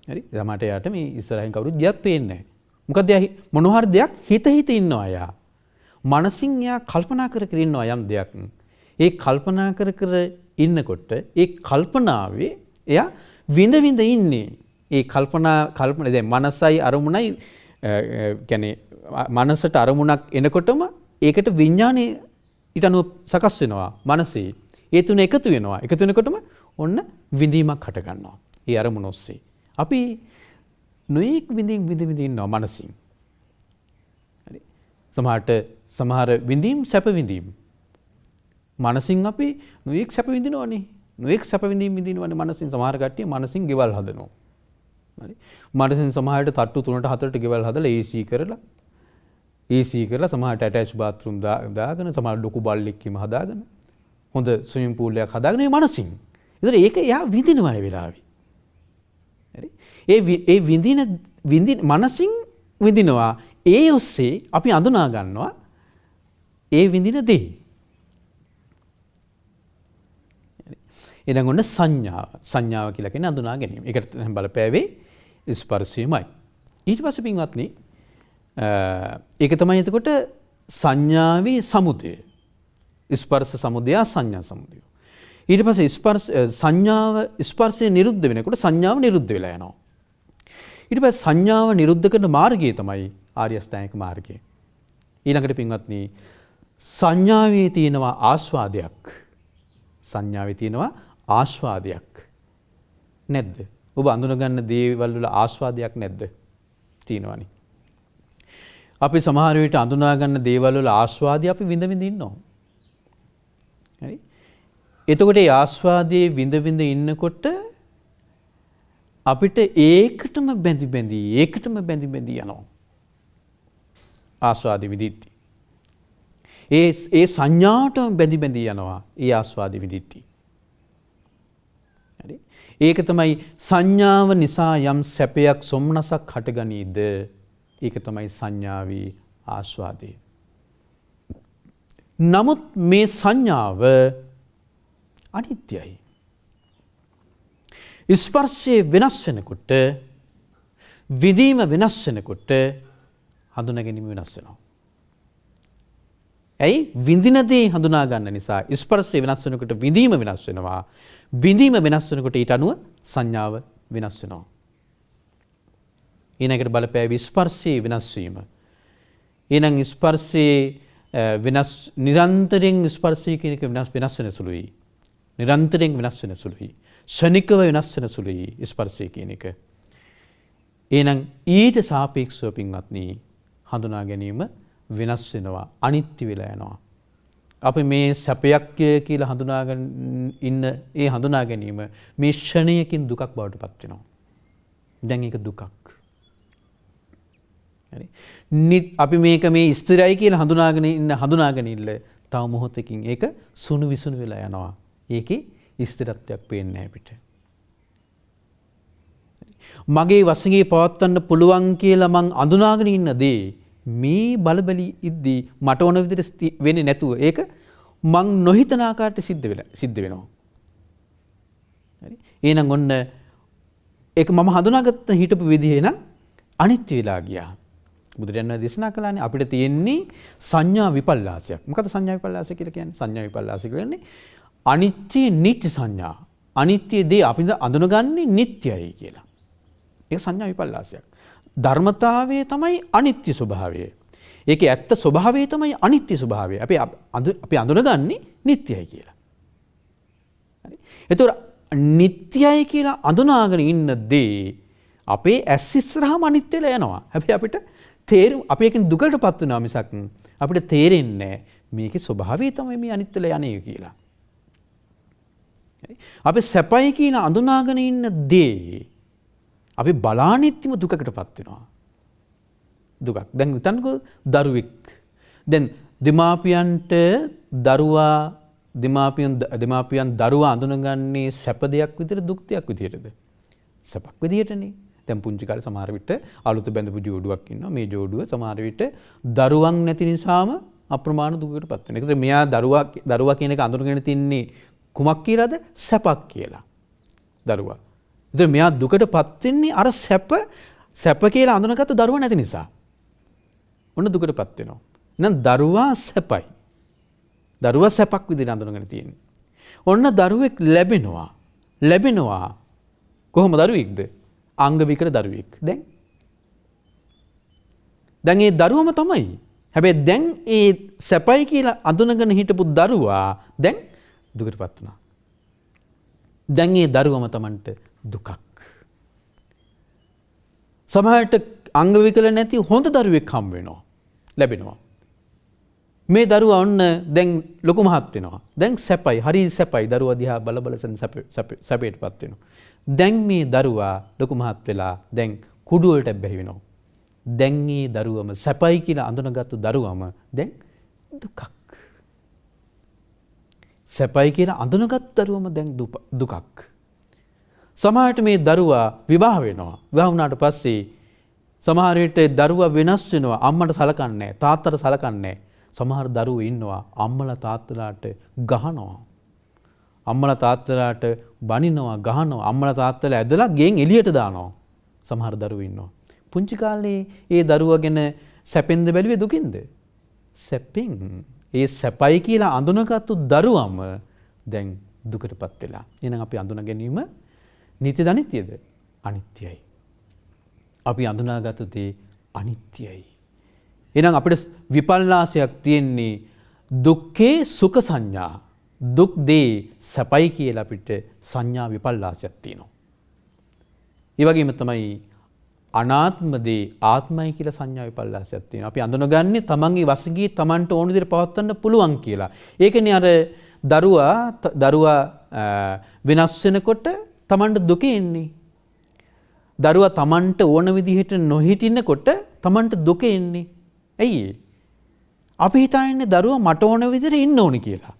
හරි. සමහරට යාට මේ ඉස්සරහින් කවුරුත් දිහත් පේන්නේ නැහැ. මොකද එයා මොන හරි දෙයක් හිත ඉන්නවා එයා. මනසින් එයා කල්පනා කර ඉන්නවා යම් දෙයක්. ඒ කල්පනා කර ඉන්නකොට ඒ කල්පනාවේ එයා විඳ ඉන්නේ. ඒ කල්පනා දැන් මනසයි අරමුණයි කියන්නේ මනසට අරමුණක් එනකොටම ඒකට විඥානේ ඊට අනුව සකස් වෙනවා මනසේ. ඒ තුන එකතු වෙනවා. එකතු වෙනකොටම ඔන්න විඳීමක් හට ගන්නවා. ඒ අරමුණ ඔස්සේ. අපි නොඑක් විඳින් ඉන්නවා මනසින්. හරි. සමහර විඳීම් සැප විඳීම්. මනසින් අපි නොඑක් සැප විඳිනවනේ. නොඑක් සැප විඳීම් විඳිනවනේ මනසින්. සමහර කට්ටිය මනසින් ගෙවල් හදනවා. හරි. මනසින් සමහරට තට්ටු 3ට 4ට ගෙවල් හදලා AC කරලා සමහරට ඇටච් බාත්රූම් දාගෙන සමහර ලොකු බල්ලෙක් කිම හදාගෙන හොඳ ස්විමින් පූල් එකක් හදාගෙන මේ මනසින්. ඒතර ඒක එයා විඳිනවා ඒ වෙලාවේ. හරි. ඒ විඳින මනසින් විඳිනවා. ඒ ඔස්සේ අපි අඳුනා ගන්නවා ඒ විඳින දේ. හරි. ඊළඟ ඔන්න සංඥාව කියලා කියන්නේ අඳුනා ගැනීම. ඒකට බලපෑවේ ස්පර්ශයමයි. ඊට පස්සේ පින්වත්නි ඒක තමයි එතකොට සංඥාවේ සමුදය. ස්පර්ශ සමුදය, සංඥා සමුදය. ඊට පස්සේ ස්පර්ශය නිරුද්ධ වෙනකොට සංඥාව නිරුද්ධ වෙලා යනවා. ඊට පස්සේ සංඥාව නිරුද්ධ කරන මාර්ගය තමයි ආර්ය අෂ්ටාංගික මාර්ගය. ඊළඟට පින්වත්නි සංඥාවේ තියෙනවා ආස්වාදයක්. සංඥාවේ තියෙනවා ආස්වාදයක්. නැද්ද? ඔබ අඳුනගන්න දේවල් වල ආස්වාදයක් නැද්ද? තියෙනවනේ. අපි සමහර විට අඳුනා ගන්න දේවල් වල ආස්වාදය අපි විඳ ඉන්නවා. හරි? එතකොට ඒ ආස්වාදයේ විඳ ඉන්නකොට අපිට ඒකටම බැඳි යනවා. ආස්වාදෙ විඳිද්දී. ඒ සංඥාටම බැඳි යනවා. ඒ ආස්වාදෙ විඳිද්දී. හරි? ඒක තමයි සංඥාව නිසා යම් සැපයක් සොම්නසක් හටගනීද? ඒක තමයි සංඥාවේ ආස්වාදය. නමුත් මේ සංඥාව අනිත්‍යයි. ස්පර්ශය වෙනස් වෙනකොට, විඳීම වෙනස් වෙනකොට හඳුනා ගැනීම වෙනස් වෙනවා. ඇයි? විඳින දේ හඳුනා ගන්න නිසා ස්පර්ශය වෙනස් වෙනකොට විඳීම වෙනස් වෙනවා. විඳීම වෙනස් වෙනකොට ඊට අනුව සංඥාව වෙනස් වෙනවා. ඊනකට බලපෑවි ස්පර්ශයේ වෙනස් වීම. ඊනම් ස්පර්ශයේ වෙනස් නිරන්තරයෙන් ස්පර්ශය කියන එක වෙනස් වෙන සුළුයි. නිරන්තරයෙන් වෙනස් වෙන සුළුයි. ශනිකව වෙනස් වෙන සුළුයි ස්පර්ශය කියන එක. එහෙනම් ඊට සාපේක්ෂව පින්වත්නි හඳුනා ගැනීම වෙනස් වෙනවා, අනිත්‍ය වෙලා යනවා. අපි මේ සැපයක් කියලා හඳුනාගෙන ඉන්න ඒ හඳුනා ගැනීම මේ ෂණයකින් දුකක් බවට පත් වෙනවා. දැන් ඒක දුකක්. හරි. අපි මේක මේ ස්ථිරයි කියලා හඳුනාගෙන ඉන්න තව මොහොතකින් ඒක සුණු විසුණු වෙලා යනවා. ඒකේ ස්ථිරත්වයක් පේන්නේ නැහැ අපිට. මගේ වශයෙන් පවත්වන්න පුළුවන් කියලා මං අඳුනාගෙන ඉන්න දේ මේ බලබලි ඉද්දී මට ඕන විදිහට වෙන්නේ නැතුව ඒක මං නොහිතන ආකාරයට සිද්ධ වෙනවා. හරි. එහෙනම් ඔන්න ඒක මම හඳුනාගත්ත හිටපු විදිහේ නම් අනිත්‍ය වෙලා ගියා. බුදුරජාණන් දේශනා කළානේ අපිට තියෙන්නේ සංඥා විපල්ලාසයක්. මොකද සංඥා විපල්ලාසය කියලා කියන්නේ? සංඥා විපල්ලාසය කියන්නේ අනිත්‍ය නිත්‍ය සංඥා. අනිත්‍ය දේ අපි අඳුනගන්නේ නිට්ටයයි කියලා. ඒක සංඥා විපල්ලාසයක්. ධර්මතාවය තමයි අනිත්‍ය ස්වභාවය. ඒකේ ඇත්ත ස්වභාවය තමයි අනිත්‍ය ස්වභාවය. අපි අඳුනගන්නේ නිට්ටයයි කියලා. හරි. ඒතකොට නිට්ටයයි කියලා අඳුනාගෙන ඉන්න දේ අපේ ඇස් ඉස්සරහම අනිත්‍යල යනවා. හැබැයි අපිට අපි ඒකෙන් දුකටපත් වෙනවා මිසක් අපිට තේරෙන්නේ මේකේ ස්වභාවය තමයි මේ අනිත්‍යල යන්නේ කියලා. අපි සැපයි කියලා අඳුනාගෙන ඉන්න දේ අපි බලානිත්‍යම දුකකටපත් වෙනවා. දුකක්. දැන් හිතන්නකෝ දරුවෙක්. දැන් දෙමාපියන් දරුවා අඳුනගන්නේ සැප දෙයක් විදිහට දුක් දෙයක් විදිහටද? සැපක් විදිහටනේ. දැන් පුංචි කාලේ සමහර විට අලුත බැඳපු ජෝඩුවක් ඉන්නවා. මේ ජෝඩුව සමහර විට දරුවන් නැති නිසාම අප්‍රමාණ දුකකටපත් වෙනවා. ඒකද මෙයා දරුවා කියන එක අඳුනගෙන තින්නේ කුමක් කියලාද? සැපක් කියලා. දරුවා. ඉතින් මෙයා දුකටපත් වෙන්නේ අර සැප කියලා අඳුනගත්ත දරුවා නැති නිසා. ඔන්න දුකටපත් වෙනවා. එහෙනම් දරුවා සැපයි. දරුවා සැපක් විදිහට අඳුනගෙන තියෙන්නේ. ඔන්න දරුවෙක් ලැබෙනවා. කොහොම දරුවෙක්ද? අංග විකල දරුවෙක්. දැන් ඒ දරුවම තමයි. හැබැයි දැන් ඒ සැපයි කියලා අඳුනගෙන හිටපු දරුවා දැන් දුකටපත් වුණා. දැන් ඒ දරුවම Tamanට දුකක්. සමහරට අංග විකල නැති හොඳ දරුවෙක් හම් වෙනවා. ලැබෙනවා. මේ දරුවා ඔන්න දැන් ලොකු මහත් වෙනවා. දැන් සැපයි, හරි සැපයි. දරුවා දිහා බල සැපයටපත් වෙනවා. දැන් මේ දරුවා ලොකු මහත් වෙලා දැන් කුඩු වලට බැහැ වෙනවා. දැන් මේ දරුවම සැපයි කියලා අඳුනගත්තු දරුවම දැන් දුකක්. සැපයි කියලා අඳුනගත් දරුවම දැන් දුකක්. සමහරට මේ දරුවා විවාහ වෙනවා. විවාහ වුණාට පස්සේ සමහර විට දරුවා වෙනස් වෙනවා. අම්මට සලකන්නේ නැහැ, තාත්තට සලකන්නේ නැහැ. සමහර දරුවෝ ඉන්නවා අම්මලා තාත්තලාට ගහනවා. අම්මලා තාත්තලාට බනිනවා, ගහනවා. අම්මලා තාත්තලා ඇදලා ගෙන් එළියට දානවා. සමහර දරුවෝ ඉන්නවා. පුංචි කාලේ ඒ දරුවා ගැන සැපෙන්ද බැලුවේ දුකින්ද? සැපෙන්. ඒ සැපයි කියලා අඳුනගත්තු දරුවම දැන් දුකටපත් වෙලා. එහෙනම් අපි අඳුන ගැනීම නිත්‍යද අනිත්‍යද? අනිත්‍යයි. අපි අඳුනාගත්තු දේ අනිත්‍යයි. එහෙනම් අපිට විපල්ලාසයක් තියෙන්නේ දුක්ඛේ සුඛ සංඥා. දුක් දේ සැපයි කියලා අපිට සංඥා විපල්ලාසයක් තියෙනවා. ඒ වගේම තමයි අනාත්ම දේ ආත්මයි කියලා සංඥා විපල්ලාසයක් තියෙනවා. අපි අඳුනගන්නේ තමන්ගේ වශයෙන් තමන්ට ඕන විදිහට පවත්වන්න පුළුවන් කියලා. ඒකනේ අර දරුවා වෙනස් වෙනකොට තමන්ට දුක එන්නේ. දරුවා තමන්ට ඕන විදිහට නොහිටිනකොට තමන්ට දුක එන්නේ. ඇයි? අපි හිතන්නේ දරුවා මට ඕන විදිහට ඉන්න ඕනි කියලා.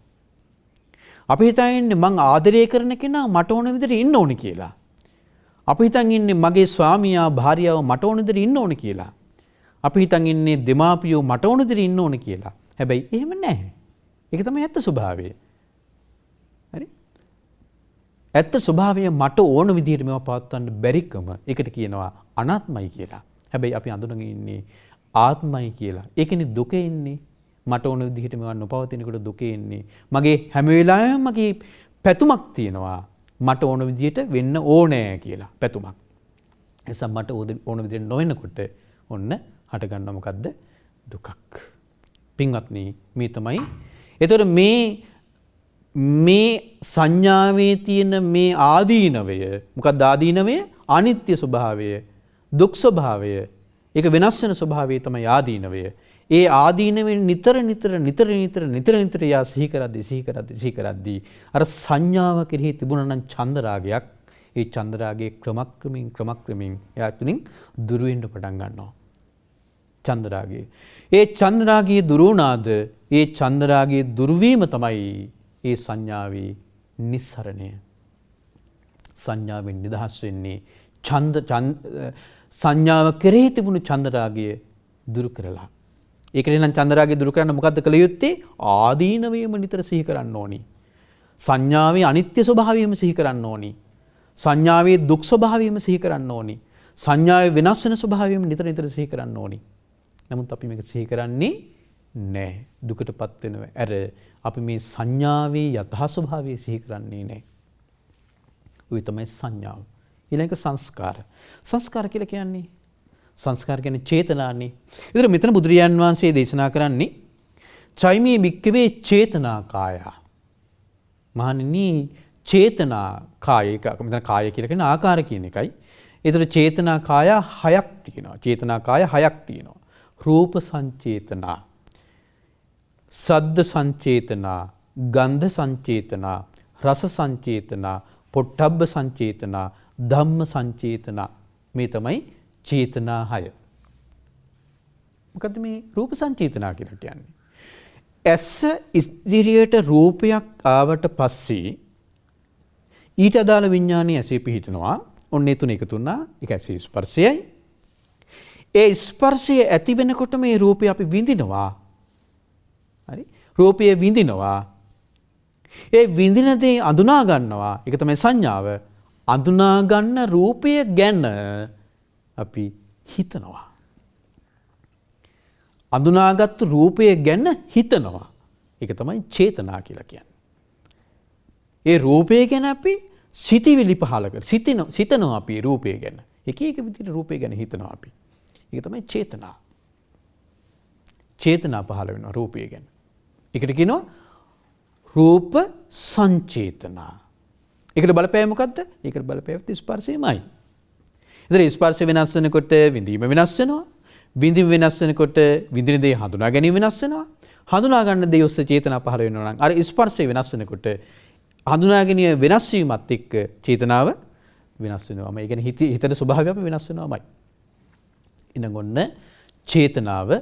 අපි හිතන්නේ මං ආදරය කරන කෙනා මට ඕන විදිහට ඉන්න ඕනි කියලා. අපි හිතන් ඉන්නේ මගේ ස්වාමියා භාර්යාව මට ඕන විදිහට ඉන්න ඕනි කියලා. අපි හිතන් ඉන්නේ දෙමාපියෝ මට ඕන විදිහට ඉන්න ඕනි කියලා. හැබැයි එහෙම නැහැ. ඒක තමයි ඇත්ත ස්වභාවය. හරි? ඇත්ත ස්වභාවය මට ඕන විදිහට මේවා පවත්වන්න බැරිකම ඒකට කියනවා අනාත්මයි කියලා. හැබැයි අපි අඳුනගෙන ඉන්නේ ආත්මයි කියලා. ඒකනේ දුක එන්නේ. මට ඕන විදිහට මේවා නොපවතිනකොට දුක එන්නේ. මගේ හැම වෙලාවෙම මගේ පැතුමක් තියෙනවා. මට ඕන විදිහට වෙන්න ඕනෑ කියලා පැතුමක්. එනිසා මට ඕන විදිහට නොවෙනකොට ඔන්න හට ගන්නවා මොකද්ද? දුකක්. පින්වත්නි මේ තමයි. එතකොට මේ සංඥාවේ තියෙන මේ ආදීනවය මොකක්ද ආදීනවය? අනිත්‍ය ස්වභාවය, දුක් ස්වභාවය, ඒක වෙනස් වෙන ස්වභාවය තමයි ආදීනවය. ඒ ආදීනවෙන් නිතර යා සිහි කරද්දී අර සංඥාව කෙරෙහි තිබුණා නම් ඡන්ද රාගයක්, ඒ ඡන්ද රාගයේ ක්‍රමක්‍රමයෙන් එයා තුලින් දුර වෙන්න පටන් ගන්නවා. ඡන්ද රාගය. ඒ ඡන්ද රාගයේ දුර වුණාද ඒ ඡන්ද රාගයේ දුර වීම තමයි ඒ සංඥාවේ නිස්සරණය. සංඥාවෙන් නිදහස් වෙන්නේ සංඥාව කෙරෙහි තිබුණු ඡන්ද රාගය දුරු කරලා. ඒකෙන් නම් ඡන්ද රාගය දුරු කරන්න මොකද්ද කළ යුත්තේ? ආදීනවයම නිතර සිහි කරන්න ඕනි. සංඥාවේ අනිත්‍ය ස්වභාවයම සිහි කරන්න ඕනි. සංඥාවේ දුක් ස්වභාවයම සිහි කරන්න ඕනි. සංඥාවේ වෙනස් වෙන ස්වභාවයම නිතර සිහි කරන්න ඕනි. නමුත් අපි මේක සිහි කරන්නේ නැහැ. දුකටපත් වෙනවා. අර අපි මේ සංඥාවේ යථා ස්වභාවය සිහි කරන්නේ නැහැ. ওই තමයි සංඥාව. ඊළඟ සංස්කාර. සංස්කාර කියලා කියන්නේ සංස්කාර කියන්නේ චේතනානේ. ඒතර මෙතන බුදුරජාන් වහන්සේ දේශනා කරන්නේ චෛමී භික්ඛවේ චේතනා කාය. මහණෙනි චේතනා කාය එක මෙතන කාය කියලා කියන ආකාර කියන එකයි. ඒතර චේතනා කාය හයක් තියෙනවා. චේතනා කාය හයක් තියෙනවා. රූප සංචේතනා, සද්ද සංචේතනා, ගන්ධ සංචේතනා, රස සංචේතනා, පොට්ටබ්බ සංචේතනා, ධම්ම සංචේතනා. මේ තමයි චේතනා 6. මොකද්ද මේ රූප සංචේතනා කියලා කියන්නේ? ඇස ඉදිරියට රූපයක් ආවට පස්සේ ඊට අදාළ විඥානයේ ඇසේ පිහිටනවා. ඔන්න ඒ තුන එකතු වුණා. ඒක ඇසේ ස්පර්ශයයි. ඒ ස්පර්ශය ඇති වෙනකොට මේ රූපය අපි විඳිනවා. හරි? රූපය විඳිනවා. ඒ විඳින දේ අඳුනා ගන්නවා. ඒක තමයි සංඥාව. අඳුනා ගන්න රූපය ගැන අපි හිතනවා. අඳුනාගත් රූපය ගැන හිතනවා. ඒක තමයි චේතනා කියලා කියන්නේ. ඒ රූපය ගැන අපි සිතිවිලි පහල කරනවා. සිතනවා අපි රූපය ගැන. එක විදිහට රූපය ගැන හිතනවා අපි. ඒක තමයි චේතනා. චේතනා පහළ වෙනවා රූපය ගැන. ඒකට කියනවා රූප සංචේතනා. ඒකට බලපෑම මොකද්ද? ඒකට බලපෑවත් ස්පර්ශයමයි. ඒතර ස්පර්ශ වෙනස් වෙනකොට විඳීම වෙනස් වෙනවා. විඳීම වෙනස් වෙනකොට විඳින දේ හඳුනා ගැනීම වෙනස් වෙනවා. හඳුනා ගන්න දේ ඔස්සේ චේතනා පහළ වෙනවා නම් අර ස්පර්ශය වෙනස් වෙනකොට හඳුනා ගැනීම වෙනස් වීමත් එක්ක චේතනාව වෙනස් වෙනවාම. ඒ කියන්නේ හිතේ ස්වභාවය අපි වෙනස් වෙනවාමයි. ඉතින් ඔන්න චේතනාව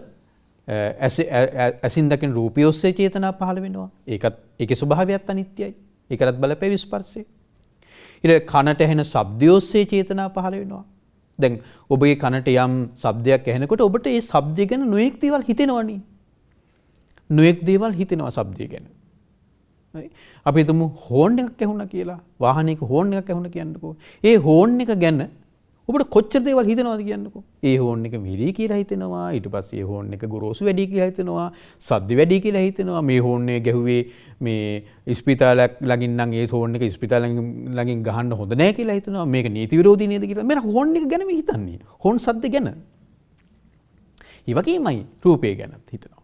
ඇසින් දකින රූපය ඔස්සේ චේතනා පහළ වෙනවා. ඒකේ ස්වභාවයත් අනිත්‍යයි. ඒකටත් බලපෑවි ස්පර්ශය. ඊට කනට ඇහෙන ශබ්දය ඔස්සේ චේතනා පහළ වෙනවා. දැන් ඔබගේ කනට යම් ශබ්දයක් ඇහෙනකොට ඔබට ඒ ශබ්දය ගැන නොඑක් දේවල් හිතෙනවනේ. නොඑක් දේවල් හිතෙනවා ශබ්දය ගැන. හරි. අපි හිතමු හෝන් එකක් ඇහුණා කියලා. වාහනයක හෝන් එකක් ඇහුණා කියන්නකෝ. ඒ හෝන් එක ගැන ඔබට කොච්චර දේවල් හිතෙනවද කියන්නකෝ. ඒ හෝන් එක මිරි කියලා හිතෙනවා. ඊට පස්සේ ඒ හෝන් එක ගොරෝසු වැඩි කියලා හිතෙනවා. සද්ද වැඩි කියලා හිතෙනවා. මේ හෝන් එක ගැහුවේ මේ ස්පිතාලයක් ළඟින් නම් ඒ හෝන් එක ස්පිතාලෙන් ළඟින් ගහන්න හොඳ නැහැ කියලා හිතෙනවා. මේක නීති විරෝධී නේද කියලා. මම හෝන් එක ගැන මේ හිතන්නේ. හෝන් සද්ද ගැන. ඒ වගේමයි රූපය ගැනත් හිතනවා.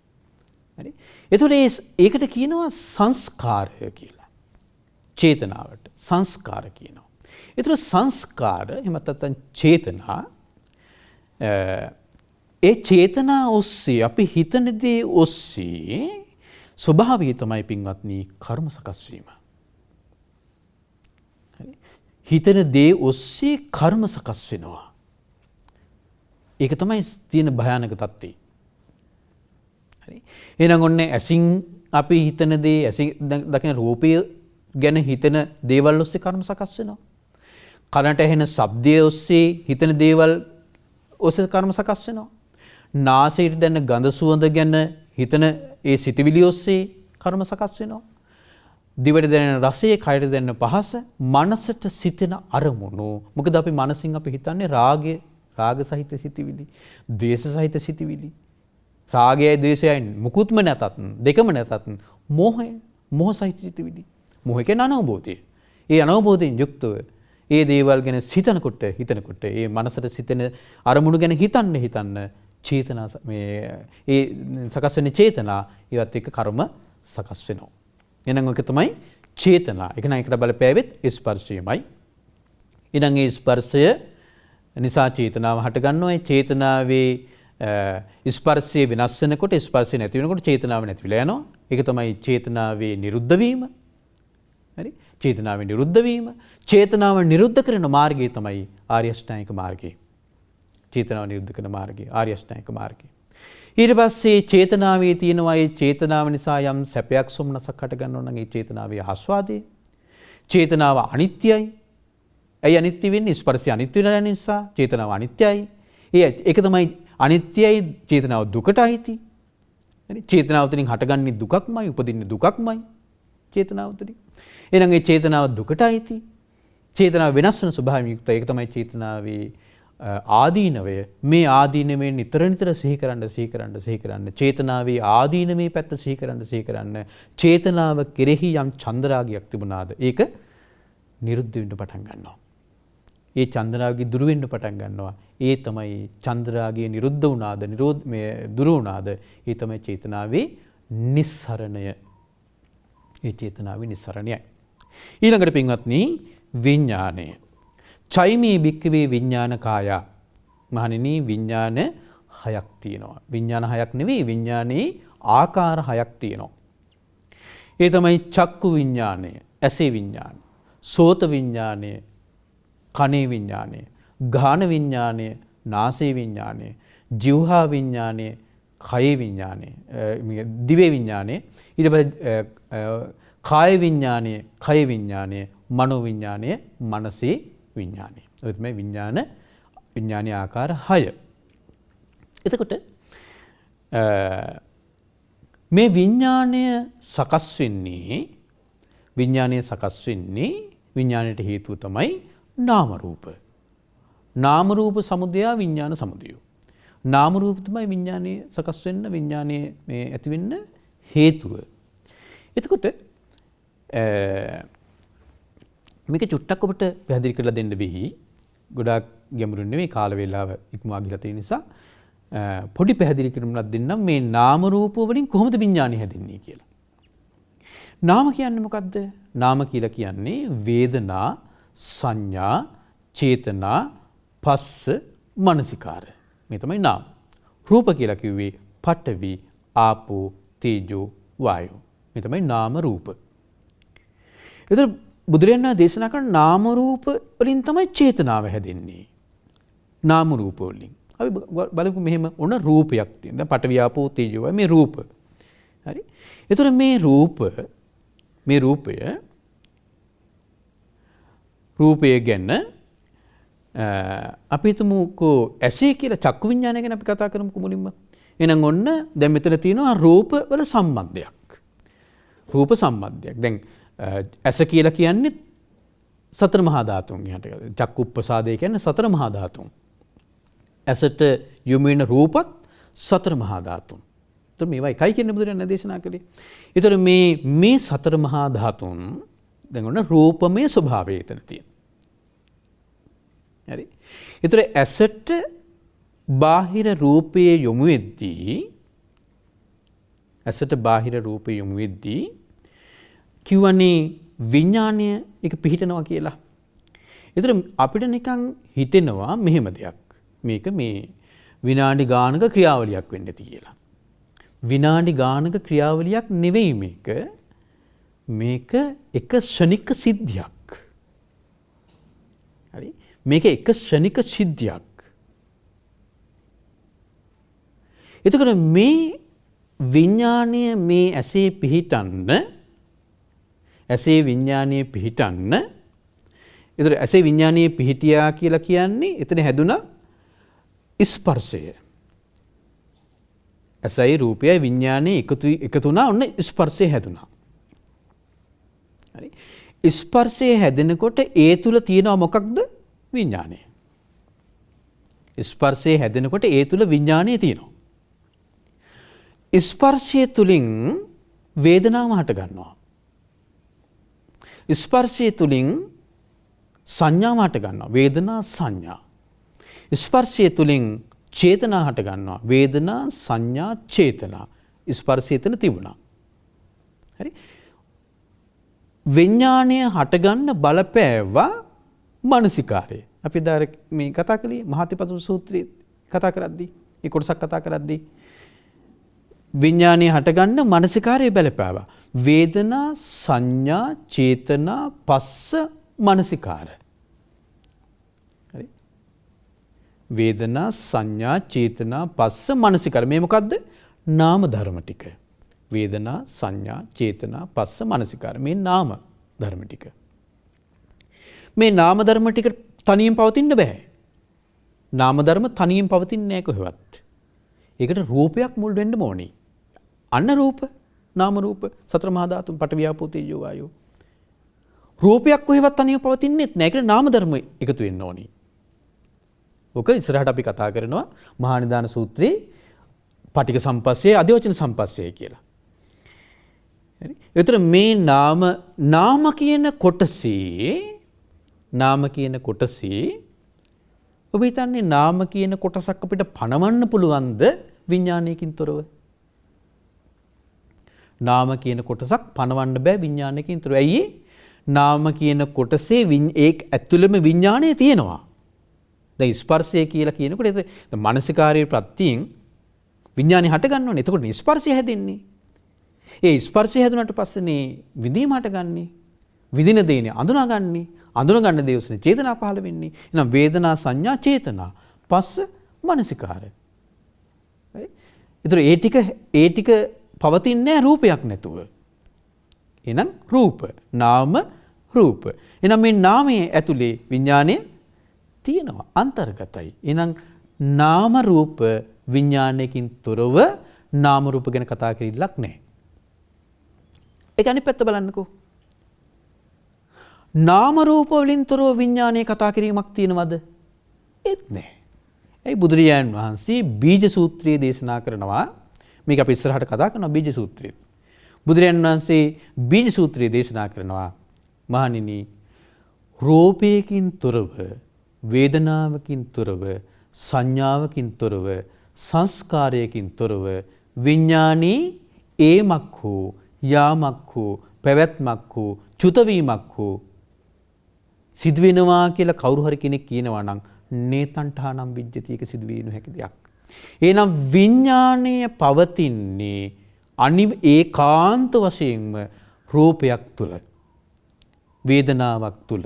හරි. එතකොට ඒකට කියනවා සංස්කාරය කියලා. චේතනාවට සංස්කාර කියනවා. ඒතර සංස්කාර එහෙමත් නැත්නම් චේතනා ඒ චේතනා ඔස්සේ අපි හිතන දේ ඔස්සේ ස්වභාවය තමයි පින්වත්නි කර්ම සකස් වීම. හරි. හිතන දේ ඔස්සේ කර්ම සකස් වෙනවා. ඒක තමයි තියෙන භයානක தත්ත්වය. හරි. එහෙනම් ඔන්නේ ඇසින් අපි හිතන දේ ඇසින් දකින රූපය ගැන හිතන දේවල් ඔස්සේ කර්ම සකස් වෙනවා. කනට ඇහෙන ශබ්දය ඔස්සේ හිතන දේවල් ඔස්සේ කර්ම සකස් වෙනවා. නාසයට දැනෙන ගඳ සුවඳ ගැන හිතන ඒ සිතවිලි ඔස්සේ කර්ම සකස් වෙනවා. දිවට දැනෙන රසය, කයට දැනෙන පහස, මනසට සිතෙන අරමුණු. මොකද අපි මනසින් අපි හිතන්නේ රාග සහිත සිතවිලි, ද්වේෂ සහිත සිතවිලි. රාගයයි ද්වේෂයයි මුකුත්ම නැතත්, දෙකම නැතත් මෝහ සහිත සිතවිලි. මෝහ කියන්නේ අනවබෝධය. ඒ අනවබෝධයෙන් යුක්තව ඒ දේවල් ගැන හිතනකොට ඒ මනසට සිතෙන අරමුණු ගැන හිතන්න චේතනා ඒ සකස් වෙන චේතනා ඒවත් එක්ක කර්ම සකස් වෙනවා. එහෙනම් ඔක තමයි චේතනා. ඒක නම් එකට බලපෑවෙත් ස්පර්ශයමයි. ඊළඟ ඒ ස්පර්ශය නිසා චේතනාව හට ගන්නවා. ඒ චේතනාවේ ස්පර්ශය වෙනස් වෙනකොට ස්පර්ශය නැති වෙනකොට චේතනාව නැති වෙලා යනවා. ඒක තමයි චේතනාවේ නිරුද්ධ වීම. හරි? චේතනාවේ නිරුද්ධ වීම. චේතනාව නිරුද්ධ කරන මාර්ගය තමයි ආර්ය අෂ්ටාංගික මාර්ගය. චේතනාව නිරුද්ධ කරන මාර්ගය ආර්ය අෂ්ටාංගික මාර්ගය. ඊට පස්සේ චේතනාවේ තියෙනවා ඒ චේතනාව නිසා යම් සැපයක් සොම්නසක් හට ගන්නවා නම් ඒ චේතනාවේ ආස්වාදය. චේතනාව අනිත්‍යයි. ඇයි අනිත්‍ය වෙන්නේ? ස්පර්ශය අනිත්‍ය වෙන නිසා චේතනාව අනිත්‍යයි. ඒක තමයි අනිත්‍යයි චේතනාව දුකට අයිති. හරි? චේතනාව තුළින් හටගන්නේ දුකක්මයි, උපදින්නේ දුකක්මයි චේතනාව තුළින්. එහෙනම් ඒ චේතනාව දුකට අයිති. චේතනාව වෙනස් වෙන ස්වභාවයෙන් යුක්තයි. ඒක තමයි චේතනාවේ ආදීනවය. මේ ආදීනවේ නිතර නිතර සිහි කරන්න චේතනාවේ ආදීනවේ පැත්ත සිහි කරන්න චේතනාව කෙරෙහි යම් චන්දරාගයක් තිබුණාද ඒක නිරුද්ධ වෙන්න පටන් ගන්නවා. ඒ චන්දරාගය දුරු වෙන්න පටන් ගන්නවා. ඒ තමයි චන්දරාගය නිරුද්ධ වුණාද දුරු වුණාද ඒ තමයි චේතනාවේ නිස්සරණය. ඒ චේතනාවේ නිස්සරණයයි. ඊළඟට පින්වත්නි විඥාණය. චෛමේ භික්ඛවේ විඥාන කායා. මහණෙනි විඥාන හයක් තියෙනවා. විඥාන හයක් නෙවෙයි විඥානයේ ආකාර හයක් තියෙනවා. ඒ තමයි චක්කු විඥානය, ඇසේ විඥානය, සෝත විඥානය, කනේ විඥානය, ගාන විඥානය, නාසයේ විඥානය, જીවහා විඥානය, කය විඥානය, දිවේ විඥානය, ඊට පස්සේ කාය විඥානය, කය විඥානය, මනෝ විඥානය, මනසේ විඥානය. ඔය තමයි විඥානයේ ආකාර 6. එතකොට මේ විඥානය සකස් වෙන්නේ විඥාණයට හේතුව තමයි නාම රූප. නාම රූප සමුදය විඥාන සමුදය. නාම රූප තමයි විඥානයේ සකස් වෙන්න විඥානයේ මේ ඇති වෙන්න හේතුව. එතකොට මේක චුට්ටක් ඔබට පැහැදිලි කරලා දෙන්න වෙයි. ගොඩාක් ගැඹුරින් නෙවෙයි කාල වේලාව ඉක්මවා ගිලා තියෙන නිසා පොඩි පැහැදිලි කිරීමක් දෙන්නම් මේ නාම රූප වලින් කොහොමද විඥානය හැදෙන්නේ කියලා. නාම කියන්නේ මොකද්ද? නාම කියලා කියන්නේ වේදනා, සංඥා, චේතනා, පස්ස, මනසිකාර. මේ තමයි නාම. රූප කියලා කිව්වේ පඨවි, ආපෝ, තේජෝ, වායෝ. මේ තමයි නාම රූප. ඒතර බුදුරජාණන් වහන්සේ දේශනා කරන නාම රූප වලින් තමයි චේතනාව හැදෙන්නේ. නාම රූප වලින්. අපි බලමු මෙහෙම ඕන රූපයක් තියෙනවා. දැන් පඨවි ආපෝ තේජෝ මේ රූප. හරි. ඒතර මේ රූපය ගැන අපි හිතමුකෝ ඇසේ කියලා චක්කු විඤ්ඤාණය ගැන අපි කතා කරමුකෝ මුලින්ම. එහෙනම් ඔන්න දැන් මෙතන තියෙනවා රූප වල සම්බන්ධයක්. රූප සම්බන්ධයක්. දැන් ඇස කියලා කියන්නේ සතර මහා ධාතුන් යහට. චක්කුප්පසාදේ කියන්නේ සතර මහා ධාතුන්. ඇසට යොමු වෙන රූපත් සතර මහා ධාතුන්. ඒතර මේවා එකයි කියන්නේ බුදුරජාණන් දේශනා කළේ. ඒතර මේ සතර මහා ධාතුන් දැන් ඔන්න රූපමය ස්වභාවය එතන තියෙනවා. හරි. ඒතර ඇසට බාහිර රූපයේ යොමු වෙද්දී කියවනේ විඥාණය එක පිහිටනවා කියලා. ඒතර අපිට නිකන් හිතෙනවා මෙහෙම දෙයක්. මේක මේ විනාඩි ගානක ක්‍රියාවලියක් වෙන්න ඇති කියලා. විනාඩි ගානක ක්‍රියාවලියක් නෙවෙයි මේක. මේක එක ශනික සිද්ධියක්. හරි. මේක එක ශනික සිද්ධියක්. එතකොට මේ විඥාණය මේ ඇසේ පිහිටන්න ඒතර ඇසේ විඥානීය පිහිටියා කියලා කියන්නේ එතන හැදුන ස්පර්ශය. ඇසයි රූපයයි විඥානයේ එකතු වුණා ඔන්න ස්පර්ශය හැදුනා. හරි. ස්පර්ශය හැදෙනකොට ඒ තුල තියෙනවා මොකක්ද? විඥානය. ස්පර්ශය හැදෙනකොට ඒ තුල විඥානය තියෙනවා. ස්පර්ශය තුලින් වේදනාව හට ගන්නවා. ස්පර්ශය තුලින් සංඥාව හට ගන්නවා. වේදනා සංඥා. ස්පර්ශය තුලින් චේතනා හට ගන්නවා. වේදනා සංඥා චේතනා. ස්පර්ශය එතන තිබුණා. හරි. විඥාණය හටගන්න බලපෑවා මානසිකාරය. අපි දැන් මේ කතා කළේ මහාතිපතු සූත්‍රයේ කතා කරද්දී, ඒ කොටසක් කතා කරද්දී විඥාණය හටගන්න මානසිකාරය බලපෑවා. වේදනා සංඥා චේතනා පස්ස මානසිකාර. හරි. වේදනා සංඥා චේතනා පස්ස මානසිකාර. මේ මොකද්ද? නාම ධර්ම ටික. වේදනා සංඥා චේතනා පස්ස මානසිකාර. මේ නාම ධර්ම ටික. මේ නාම ධර්ම ටික තනියෙන් පවතින්න බෑ. නාම ධර්ම තනියෙන් පවතින්නේ නැහැ කොහෙවත්. ඒකට රූපයක් මුල් වෙන්න ඕනේ. අන්න රූප, නාම රූප, සතර මහා ධාතුන් පඨවි ආපෝ තේජෝ වායෝ. රූපයක් කොහෙවත් තනියම පවතින්නේ නැහැ. ඒකට නාම ධර්ම එකතු වෙන්න ඕනේ. ඔක ඉස්සරහට අපි කතා කරනවා මහා නිදාන සූත්‍රයේ පටික සම්පස්සේ අධිවචන සම්පස්සේ කියලා. හරි. ඒතර මේ නාම කියන කොටසේ ඔබ හිතන්නේ නාම කියන කොටසක් අපිට පණවන්න පුළුවන්ද විඥානයකින් තොරව? නාම කියන කොටසක් පණවන්න බෑ විඥානයකින් තොරව. ඇයි? නාම කියන කොටසේ ඒ ඇතුළෙම විඥානය තියෙනවා. දැන් ස්පර්ශය කියලා කියනකොට ඒක මානසිකාරයේ ප්‍රත්‍යයෙන් විඥානය හට ගන්න ඕනේ. එතකොට ස්පර්ශය හැදෙන්නේ. ඒ ස්පර්ශය හැදුනට පස්සේනේ විඳීම හටගන්නේ. විඳින දේනේ අඳුනාගන්නේ. අඳුන ගන්න දේ ඔස්සේ චේතනා පහළ වෙන්නේ. එහෙනම් වේදනා සංඥා චේතනා පස්ස මානසිකාර. හරි. ඒතර ඒ ටික පවතින්නේ රූපයක් නැතුව. එහෙනම් රූප, නාම රූප. එහෙනම් මේ නාමයේ ඇතුලේ විඥානය තියෙනවා, අන්තර්ගතයි. එහෙනම් නාම රූප විඥානයකින් තොරව නාම රූප ගැන කතා කරILLක් නැහැ. ඒක අනිත් පැත්ත බලන්නකෝ. නාම රූප වලින් තොරව විඥානයේ කතා කිරීමක් තියෙනවද? ඒත් නැහැ. ඒ බුදුරජාණන් වහන්සේ බීජ සූත්‍රයේ දේශනා කරනවා. මේක අපි ඉස්සරහට කතා කරනවා බීජ සූත්‍රයේ. බුදුරජාණන් වහන්සේ බීජ සූත්‍රයේ දේශනා කරනවා මහණෙනි රූපයකින් තොරව, වේදනාවකින් තොරව, සංඥාවකින් තොරව, සංස්කාරයකින් තොරව විඥානී ඒමක් හෝ යාමක් හෝ පැවැත්මක් හෝ චුතවීමක් හෝ සිදුවෙනවා කියලා කවුරු හරි කෙනෙක් කියනවා නම් නේතන්ඨානම් විජ්ජති, ඒක සිදු වෙනු හැකි දෙයක්. එහෙනම් විඥාණය පවතින්නේ ඒකාන්ත වශයෙන්ම රූපයක් තුල, වේදනාවක් තුල,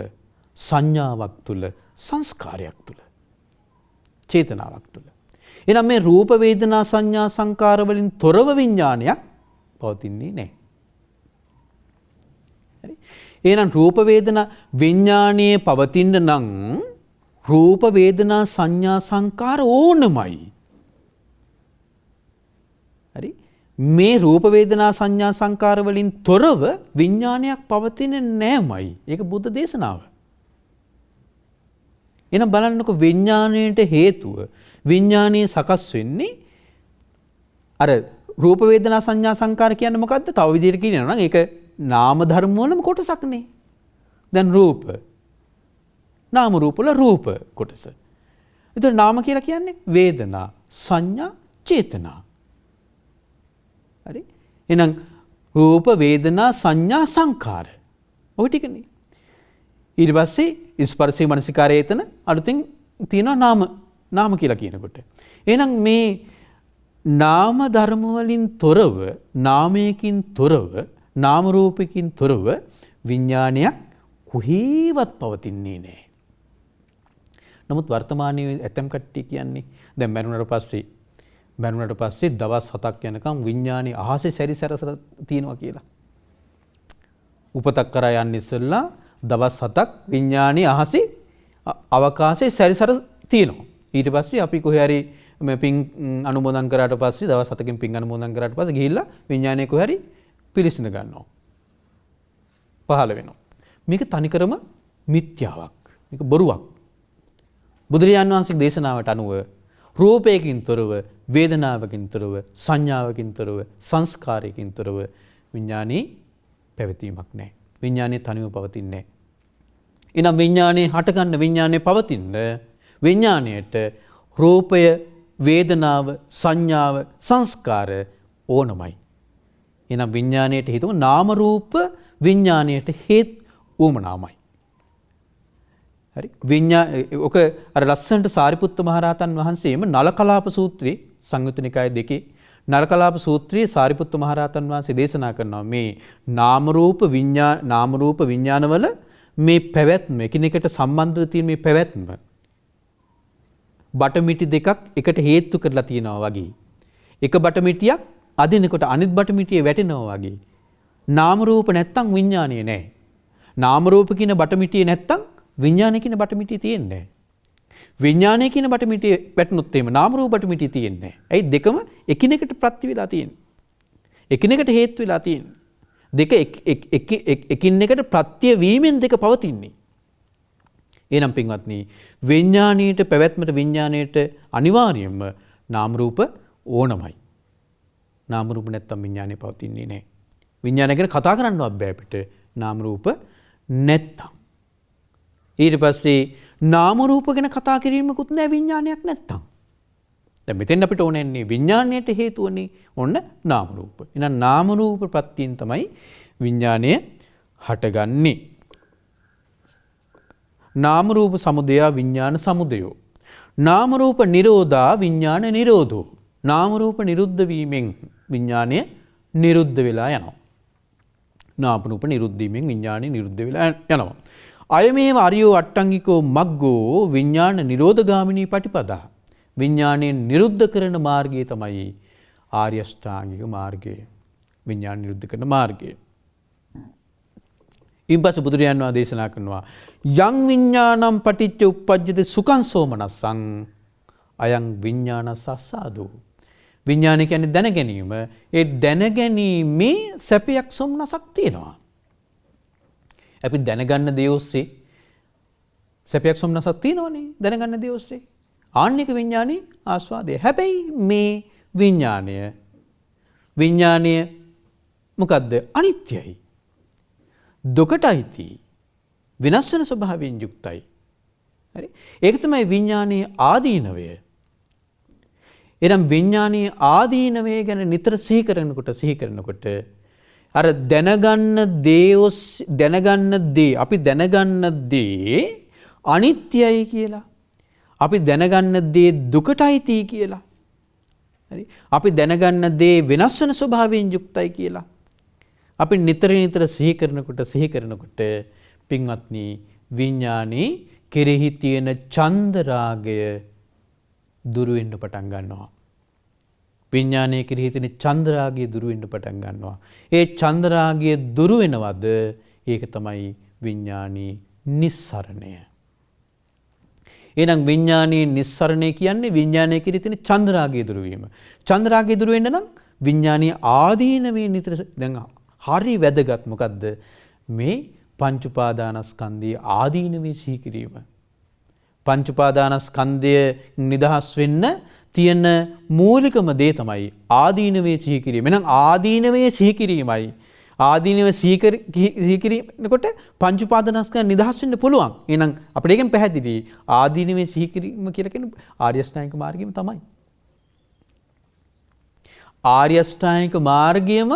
සංඥාවක් තුල, සංස්කාරයක් තුල, චේතනාවක් තුල. එහෙනම් මේ රූප වේදනා සංඥා සංකාර වලින් තොරව විඥානයක් පවතින්නේ නැහැ. හරි. එහෙනම් රූප වේදනා විඥානයේ පවතින්න නම් රූප වේදනා සංඥා සංකාර ඕනමයි. හරි. මේ රූප වේදනා සංඥා සංකාර වලින් තොරව විඥානයක් පවතින්නේ නැමයි. ඒක බුද්ධ දේශනාව. එහෙනම් බලන්නකො විඥාණයට හේතුව විඥානීය සකස් වෙන්නේ අර රූප වේදනා සංඥා සංකාර කියන්නේ මොකද්ද? තව විදිහට කියනවා නම් ඒක නාම ධර්ම වලම කොටසක් නේ. දැන් රූප නාම රූප වල රූප කොටස. ඒතර නාම කියලා කියන්නේ වේදනා සංඥා චේතනා. හරි. එහෙනම් රූප වේදනා සංඥා සංකාර. ඔය ටිකනේ. ඊට පස්සේ ස්පර්ශේ මනසිකාරය එතන අලුතෙන් තියෙනවා නාම කියලා කියනකොට. එහෙනම් මේ නාම ධර්ම වලින් තොරව, නාමයකින් තොරව, නාම රූපකින් තොරව විඥානයක් කොහේවත් පවතින්නේ නැහැ. නමුත් වර්තමානයේ ඇතම් කට්ටිය කියන්නේ දැන් මරුණට පස්සේ දවස් 7ක් යනකම් විඥානේ අහසේ සැරිසරසලා තියෙනවා කියලා. උපතක් කරා යන්න ඉස්සෙල්ලා දවස් 7ක් විඥානේ අහසේ අවකාශයේ සැරිසර තියෙනවා. ඊට පස්සේ අපි කොහේ හරි මේ පින් අනුමෝදන් කරාට පස්සේ දවස් 7කින් පින් අනුමෝදන් කරාට පස්සේ ගිහිල්ලා විඥානේ කොහේ හරි පිළිසිඳ ගන්නවා. පහළ වෙනවා. මේක තනිකරම මිත්‍යාවක්. මේක බොරුවක්. බුදුරජාණන් වහන්සේගේ දේශනාවට අනුව රූපයකින් තොරව, වේදනාවකින් තොරව, සංඥාවකින් තොරව, සංස්කාරයකින් තොරව විඥානේ පැවතීමක් නැහැ. විඥානේ තනියම පවතින්නේ නැහැ. එනම් විඥානේ හටගන්න විඥානේ පවතින විඥාණයට රූපය වේදනාව, සංඥාව, සංස්කාර ඕනමයි. එහෙනම් විඥාණයට හිතමු නාම රූප විඥාණයට හේත් උමනාමයි. හරි ඔක අර ලස්සනට සාරිපුත්ත මහරහතන් වහන්සේම නලකලාප සූත්‍රයේ සංයුත්ත නිකාය 2 නලකලාප සූත්‍රයේ සාරිපුත්ත මහරහතන් වහන්සේ දේශනා කරනවා මේ නාම රූප විඥානවල මේ පැවැත්ම එකිනෙකට සම්බන්ධව තියෙන මේ පැවැත්ම බටමිටි දෙකක් එකට හේතු කරලා තියෙනවා වගේ. එක බටමිටියක් අදිනකොට අනිත් බටමිටියේ වැටෙනවා වගේ. නාම රූප නැත්තම් විඥානය නැහැ. නාම රූප කියන බටමිටියේ නැත්තම් විඥානය කියන බටමිටිය තියෙන්නේ නැහැ. විඥානය කියන බටමිටියේ වැටුනොත් එහෙම නාම රූප බටමිටිය තියෙන්නේ නැහැ. ඇයි දෙකම එකිනෙකට ප්‍රත්‍ය වෙලා තියෙන්නේ. එකිනෙකට හේතු වෙලා තියෙන්නේ. දෙක එකින් එකට ප්‍රත්‍ය වීමෙන් දෙක පවතින්නේ. එහෙනම් පින්වත්නි විඥාණයට පැවැත්මට විඥාණයට අනිවාර්යයෙන්ම නාම රූප ඕනමයි. නාම රූප නැත්තම් විඥාණය පවතින්නේ නැහැ. විඥානය ගැන කතා කරන්නවත් බෑ අපිට නාම රූප නැත්තම්. ඊට පස්සේ නාම රූප ගැන කතා කිරීමකුත් නැහැ විඥානයක් නැත්තම්. දැන් මෙතෙන් අපිට ඕනෙන්නේ විඥාණයට හේතු වන්නේ ඔන්න නාම රූප. එහෙනම් නාම රූප ප්‍රත්‍යයෙන් තමයි විඥාණය හටගන්නේ. නාම රූප සමුදය විඥාන සමුදයෝ. නාම රූප නිරෝධා විඥාන නිරෝධෝ. නාම රූප නිරුද්ධ වීමෙන් විඥාණය නිරුද්ධ වෙලා යනවා. නාම රූප නිරුද්ධ වීමෙන් විඥාණය නිරුද්ධ වෙලා යනවා. අයමේව අරියෝ අට්ටංගිකෝ මග්ගෝ විඥාන නිරෝධගාමිනී පටිපදා. විඥාණයෙන් නිරුද්ධ කරන මාර්ගය තමයි ආර්ය අෂ්ටාංගික මාර්ගය. විඥාන නිරුද්ධ කරන මාර්ගය. ඉන්පස්සේ බුදුරජාණන් වහන්සේ දේශනා කරනවා යං විඥානම් පටිච්ච උප්පජ්ජති සුඛං සෝමනස්සං අයං විඥානස්සසාදෝ. විඥානය කියන්නේ දැන ගැනීම. ඒ දැන ගැනීමේ සැපයක් සොම්නසක් තියෙනවා. අපි දැනගන්න දේ ඔස්සේ සැපයක් සොම්නසක් තියෙනවනේ. දැනගන්න දේ ඔස්සේ ආන්නික විඥානී ආස්වාදය. හැබැයි මේ විඥානය මොකද්ද? අනිත්‍යයි. දුකටයි විනාශ වෙන ස්වභාවයෙන් යුක්තයි. හරි? ඒක තමයි විඥානයේ ආදීනවය. එනම් විඥානයේ ආදීනවය ගැන නිතර සිහි කරනකොට අර දැනගන්න දේ අපි දැනගන්න දේ අනිත්‍යයි කියලා. අපි දැනගන්න දේ දුකටයි කියලා. හරි? අපි දැනගන්න දේ වෙනස් වෙන ස්වභාවයෙන් යුක්තයි කියලා. අපි නිතර සිහි කරනකොට පින්වත්නි විඥානේ කෙරෙහි තියෙන ඡන්ද රාගය දුරු වෙන්න පටන් ගන්නවා. විඥානයේ කෙරෙහි තියෙන ඡන්ද රාගය දුරු වෙන්න පටන් ගන්නවා. ඒ ඡන්ද රාගය දුරු වෙනවද? ඒක තමයි විඥානී නිස්සරණය. එහෙනම් විඥානී නිස්සරණය කියන්නේ විඥානයේ කෙරෙහි තියෙන ඡන්ද රාගය දුරු වීම. ඡන්ද රාගය දුරු වෙන්න නම් විඥානීය ආදීනවේ නිතර දැන් හරි වැදගත් මොකද්ද? මේ පංච උපාදානස්කන්ධයේ ආදීනවේ සිහි කිරීම. පංච උපාදානස්කන්ධය නිදහස් වෙන්න තියෙන මූලිකම දේ තමයි ආදීනවේ සිහි කිරීම. එහෙනම් ආදීනවේ සිහි කිරීමයි. ආදීනවේ සිහි කිරීමකොට පංච උපාදානස්කන්ධ නිදහස් වෙන්න පුළුවන්. එහෙනම් අපිට ඒකෙන් පැහැදිලි ආදීනවේ සිහි කිරීම කියලා කියන්නේ ආර්ය අෂ්ටාංගික මාර්ගයම තමයි. ආර්ය අෂ්ටාංගික මාර්ගයම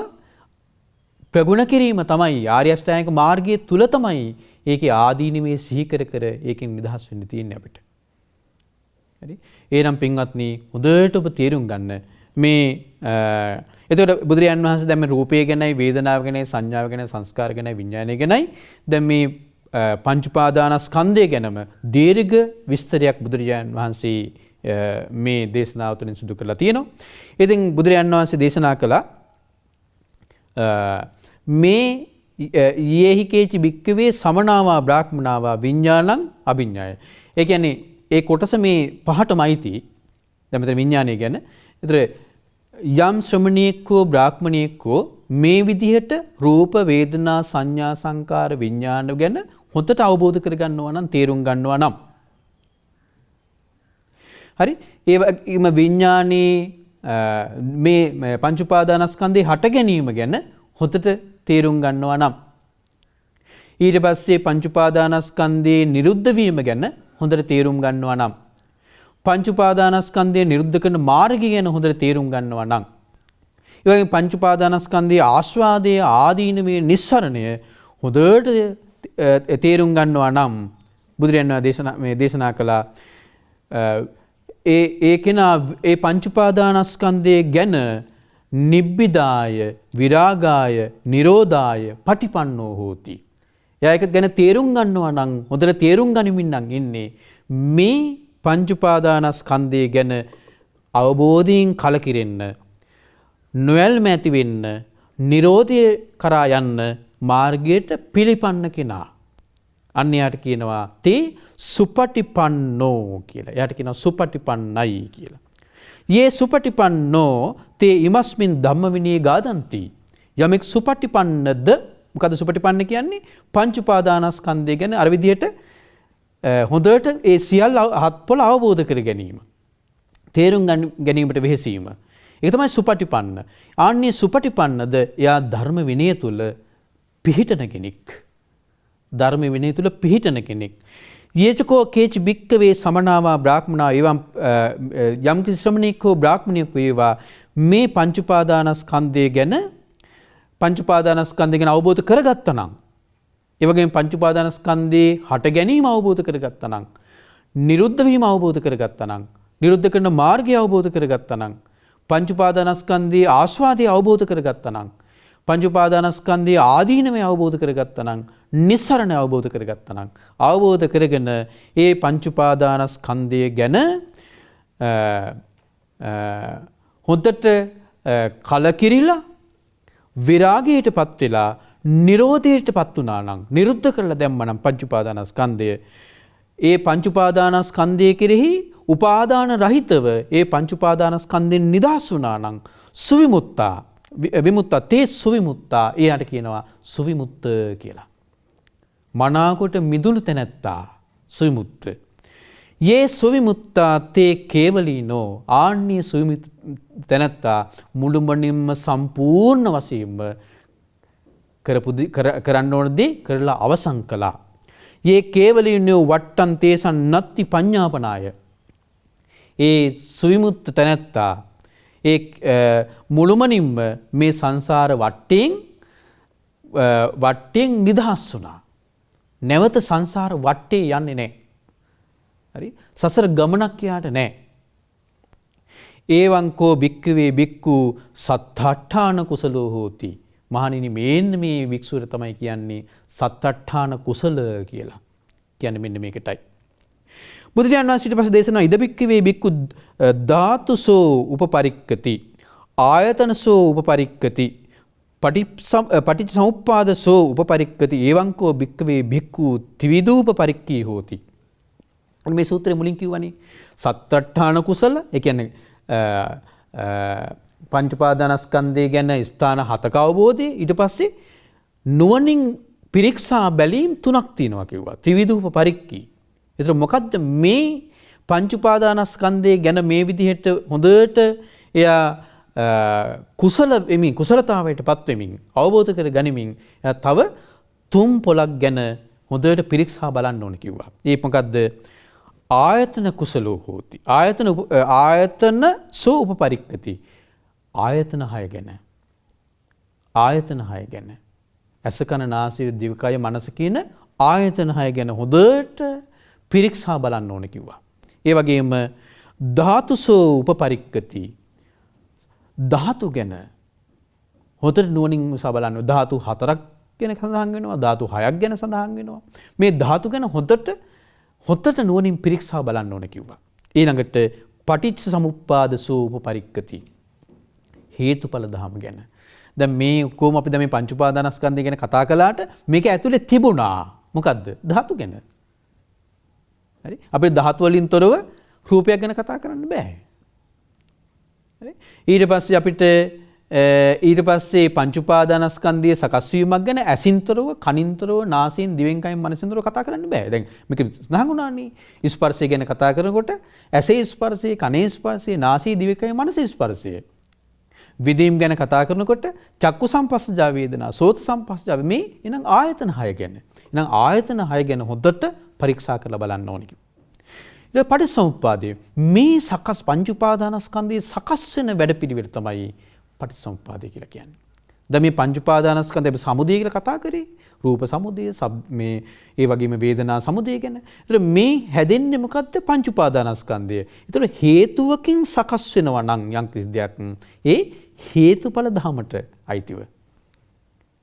ප්‍රගුණ කිරීම තමයි ආර්ය අෂ්ටාංගික මාර්ගයේ තුල තමයි ඒකේ ආදීනවේ සිහි කර ඒකෙන් නිදහස් වෙන්න තියෙන්නේ අපිට. හරි? එහෙනම් පින්වත්නි හොඳට ඔබ තේරුම් ගන්න මේ එතකොට බුදුරජාන් වහන්සේ දැන් මේ රූපය ගැනයි වේදනාව ගැනයි සංඥාව ගැනයි සංස්කාර ගැනයි විඥානය ගැනයි දැන් මේ පංච උපාදානස්කන්ධය ගැනම දීර්ඝ විස්තරයක් බුදුරජාන් වහන්සේ මේ දේශනාව තුළින් සිදු කරලා තියෙනවා. ඉතින් බුදුරජාන් වහන්සේ දේශනා කළා මේ යේහිකේචි භික්කවේ සමනාවා බ්‍රාහ්මනාවා විඥානං අභිඥාය. ඒ කියන්නේ ඒ කොටස මේ පහටමයිති. දැන් මෙතන විඥානය ගැන. ඒතර යම් ශ්‍රමණීයකෝ බ්‍රාහ්මණීයකෝ මේ විදිහට රූප වේදනා සංඥා සංකාර විඥාන ගැන හොඳට අවබෝධ කරගන්නවා නම් තේරුම් ගන්නවා නම් හරි ඒ වගේම විඥානේ මේ පංච උපාදානස්කන්ධේ හට ගැනීම ගැන හොඳට තේරුම් ගන්නවා නම් ඊට පස්සේ පංච උපාදානස්කන්ධේ නිරුද්ධ වීම ගැන හොඳට තේරුම් ගන්නවා නම් පංච උපාදානස්කන්ධය නිරුද්ධ කරන මාර්ගය ගැන හොඳට තේරුම් ගන්නවා නම් ඒ වගේම පංච උපාදානස්කන්ධයේ ආස්වාදයේ ආදීනමේ නිස්සරණය හොඳට තේරුම් ගන්නවා නම් බුදුරජාණන් වහන්සේ දේශනා කළා ඒ කෙනා ඒ පංච උපාදානස්කන්ධය ගැන නිබ්බිදාය විරාගාය නිරෝධාය පටිපන්නෝ හෝති. එයා ඒක ගැන තේරුම් ගන්නවා නම් හොඳට තේරුම් ගනිමින් නම් ඉන්නේ මේ පංච උපාදානස්කන්ධය ගැන අවබෝධයෙන් කලකිරෙන්න නොයල්ම ඇති වෙන්න නිරෝධය කරා යන්න මාර්ගයට පිළිපන්න කෙනා. අන්න යාට කියනවා තේ සුපටිපන්නෝ කියලා. යාට කියනවා සුපටිපන්නයි කියලා. යේ සුපටිපන්නෝ තේ ඉමස්මින් ධම්ම විනී ගාදන්ති. යමෙක් සුපටිපන්නද මොකද සුපටිපන්න කියන්නේ? පංච උපාදානස්කන්ධය ගැන අර විදිහට හොඳට ඒ සියල්ල හත්පොළ අවබෝධ කර ගැනීම. තේරුම් ගැනීමට වෙහෙසීම. ඒක තමයි සුපටිපන්න. ආන්නේ සුපටිපන්නද එයා ධර්ම විනය තුල පිහිටන කෙනෙක්. ධර්ම විනය තුල පිහිටන කෙනෙක්. යේචකෝ කේච බික්කවේ සමනාවා බ්‍රාහ්මනා එවම් යම් කිසි ශ්‍රමණෙක් හෝ බ්‍රාහ්මණයෙක් වේවා මේ පංච උපාදානස්කන්ධය ගැන ගැන අවබෝධ කරගත්තා නම් ඒ වගේම පංච උපාදානස්කන්ධයේ හට ගැනීම අවබෝධ කරගත්තා නම් නිරුද්ධ වීම අවබෝධ කරගත්තා නම් නිරුද්ධ කරන මාර්ගය අවබෝධ කරගත්තා නම් පංච උපාදානස්කන්ධයේ ආස්වාදය අවබෝධ කරගත්තා නම් පංච උපාදානස්කන්ධයේ ආදීනමය අවබෝධ කරගත්තා නම් නිස්සරණ අවබෝධ කරගත්තා නම් අවබෝධ කරගෙන ඒ පංච උපාදානස්කන්ධය ගැන හොඳට කලකිරිලා විරාගයටපත් වෙලා නිරෝධයටපත් වුණා නම් නිරුද්ධ කරලා දැම්ම නම් පංච උපාදානස්කන්ධය ඒ පංච උපාදානස්කන්ධය කෙරෙහි උපාදාන රහිතව ඒ පංච උපාදානස්කන්ධෙන් නිදහස් වුණා නම් සුවිමුත්තා විමුත්තා තේ සුවිමුත්තා එයාට කියනවා සුවිමුත්ත කියලා. මනාකොට මිදුණු තැනැත්තා සුවිමුත්ත. යේ සුවිමුත්තා තේ කේවලීනෝ ආන්නේ සුවිමුත්ත තැනැත්තා මුළුමනින්ම සම්පූර්ණ වශයෙන්ම කරන්න ඕන දේ කරලා අවසන් කළා. යේ කේවලීනෝ වට්ටන් තේසන් නත්ති පඤ්ඤාපනාය. ඒ සුවිමුත්ත තැනැත්තා ඒ මුළුමනින්ම මේ සංසාර වට්ටෙන් නිදහස් වුණා. නැවත සංසාර වට්ටේ යන්නේ නැහැ. හරි? සසර ගමනක් යාට නැහැ. ඒවං කෝ භික්ඛවේ භික්ඛු සත්තාඨාන කුසලෝ හෝති. මහණෙනි මේන්න මේ වික්ෂුවට තමයි කියන්නේ සත්තාඨාන කුසල කියලා. කියන්නේ මෙන්න මේකටයි. බුදුරජාණන් වහන්සේ ඊට පස්සේ දේශනා ඉද භික්ඛවේ භික්ඛු ධාතුසෝ උපපරික්කති ආයතනසෝ උපපරික්කති පටිච්චසමුප්පාදසෝ උපපරික්කති එවං කෝ භික්ඛවේ භික්ඛු ත්‍රිවිධූපපරික්ඛී හෝති. මේ සූත්‍රය මුලින් කිව්වනේ සත්අට්ඨාන කුසල ඒ කියන්නේ පංච උපාදානස්කන්ධය ගැන ස්ථාන හතක අවබෝධය ඊට පස්සේ නුවණින් පිරික්සා බැලීම් තුනක් තියෙනවා කිව්වා ත්‍රිවිධූපපරික්ඛී. ඒතර මොකද්ද මේ පංච උපාදානස්කන්ධය ගැන මේ විදිහට හොඳට එයා කුසල වෙමින් කුසලතාවයටපත් වෙමින් අවබෝධ කර ගනිමින් තව තුන් පොලක් ගැන හොඳට පිරික්සා බලන්න ඕන කිව්වා. ඒ මොකද්ද? ආයතන කුසලෝ හෝති. ආයතන සෝ උපපරික්කති. ආයතන 6 ගැන. ආයතන 6 ගැන. ඇස කන නාසය දිවකය මනස කියන ආයතන 6 ගැන හොඳට පිරික්සා බලන්න ඕන කිව්වා. ඒ වගේම ධාතුසෝ උපපරික්කති. ධාතු ගැන හොඳට නුවණින් බලන්න. ධාතු 4ක් ගැන සඳහන් වෙනවා. ධාතු 6ක් ගැන සඳහන් වෙනවා. මේ ධාතු ගැන හොඳට නුවණින් පිරික්සා බලන්න ඕන කිව්වා. ඊළඟට පටිච්ච සමුප්පාදසෝ උපපරික්කති. හේතුඵල ධම ගැන. දැන් මේ කොහොම අපි දැන් මේ පංච උපාදානස්කන්ධය ගැන කතා කළාට මේක ඇතුලේ තිබුණා. මොකද්ද? ධාතු ගැන. හරි? අපිට ධාතු වලින් තොරව රූපයක් ගැන කතා කරන්න බෑ. හරි? ඊට පස්සේ පංච උපාදානස්කන්ධයේ සකස් වීමක් ගැන ඇසින් තොරව, කනින් තොරව, නාසයෙන්, දිවෙන්, කයෙන්, මනසෙන් තොරව කතා කරන්න බෑ. දැන් මේක සඳහන් වුණානේ. ස්පර්ශය ගැන කතා කරනකොට ඇසේ ස්පර්ශය, කනේ ස්පර්ශය, නාසයේ, දිවේ, කයේ, මනසේ ස්පර්ශය. විදීම් ගැන කතා කරනකොට චක්කු සම්පස්සජා වේදනා, සෝත සම්පස්සජා මේ එහෙනම් ආයතන 6 ගැන. එහෙනම් ආයතන 6 ගැන හොඳට පරීක්ෂා කරලා බලන්න ඕනේ. ඊට ඊට පටිච්චසමුප්පාදය මේ සකස් පංච උපාදානස්කන්ධයේ සකස් වෙන වැඩපිළිවෙල තමයි පටිච්චසමුප්පාදය කියලා කියන්නේ. දැන් මේ පංච උපාදානස්කන්ධය අපි සමුදය කියලා කතා කරේ. රූප සමුදය, මේ ඒ වගේම වේදනා සමුදය ගැන. ඒතර මේ හැදෙන්නේ මොකද්ද? පංච උපාදානස්කන්ධය. ඒතර හේතුවකින් සකස් වෙනවා නම් යම් කිසි දෙයක් ඒ හේතුඵල ධමයට අයිතිව.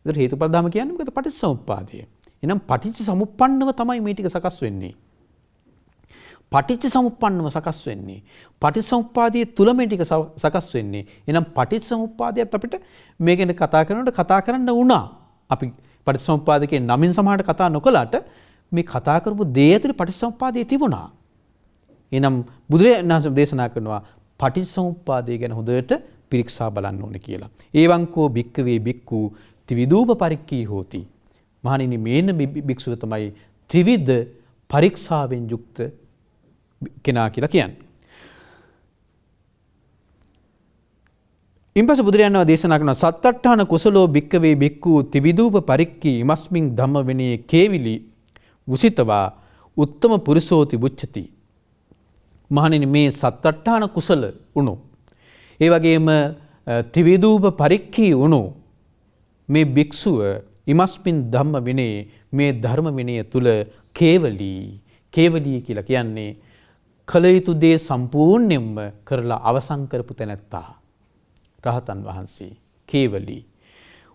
ඒතර හේතුඵල ධම කියන්නේ මොකද? පටිච්චසමුප්පාදය. එහෙනම් පටිච්චසමුප්පන්නව තමයි මේ ටික සකස් වෙන්නේ. පටිච්චසමුප්පන්නව සකස් වෙන්නේ. පටිච්චසමුප්පාදයේ තුල මේ ටික සකස් වෙන්නේ. එහෙනම් පටිච්චසමුප්පාදයට අපිට මේ ගැන කතා කරනකොට කතා කරන්න වුණා. අපි පටිච්චසමුප්පාදකේ නමින් සමහරට කතා නොකලාට මේ කතා කරපු දේ ඇතුලේ පටිච්චසමුප්පාදයේ තිබුණා. එහෙනම් බුදුරජාණන් වහන්සේ දේශනා කරනවා පටිච්චසමුප්පාදය ගැන හොඳට පිරික්සා බලන්න ඕනේ කියලා. ඒවංකෝ භික්කවේ භික්ඛු ත්‍රිවිධූප පරික්ඛී හෝති. මහණෙනි මේන භික්ෂුව තමයි ත්‍රිවිධ පරීක්ෂාවෙන් යුක්ත කෙනා කියලා කියන්නේ. ඉන්පස්සේ බුදුරජාණන් වහන්සේ දේශනා කරන සත්තට්ඨාන කුසලෝ භික්කවේ භික්ඛු ත්‍රිවිධූප පරික්ඛී ඉමස්මින් ධම්ම විනයේ කේවිලි උසිතවා උත්තම පුරුෂෝති බුච්චති. මහණෙනි මේ සත්තට්ඨාන කුසල උණු ඒ වගේම ත්‍රිවිධූප පරික්ඛී උණු මේ භික්ෂුව ඉමස්මින් ධම්ම විනයේ මේ ධර්ම විනය තුල කේවලී කියලා කියන්නේ කල යුතු දේ සම්පූර්ණයෙන්ම කරලා අවසන් කරපු තැනැත්තා. රහතන් වහන්සේ කේවලී.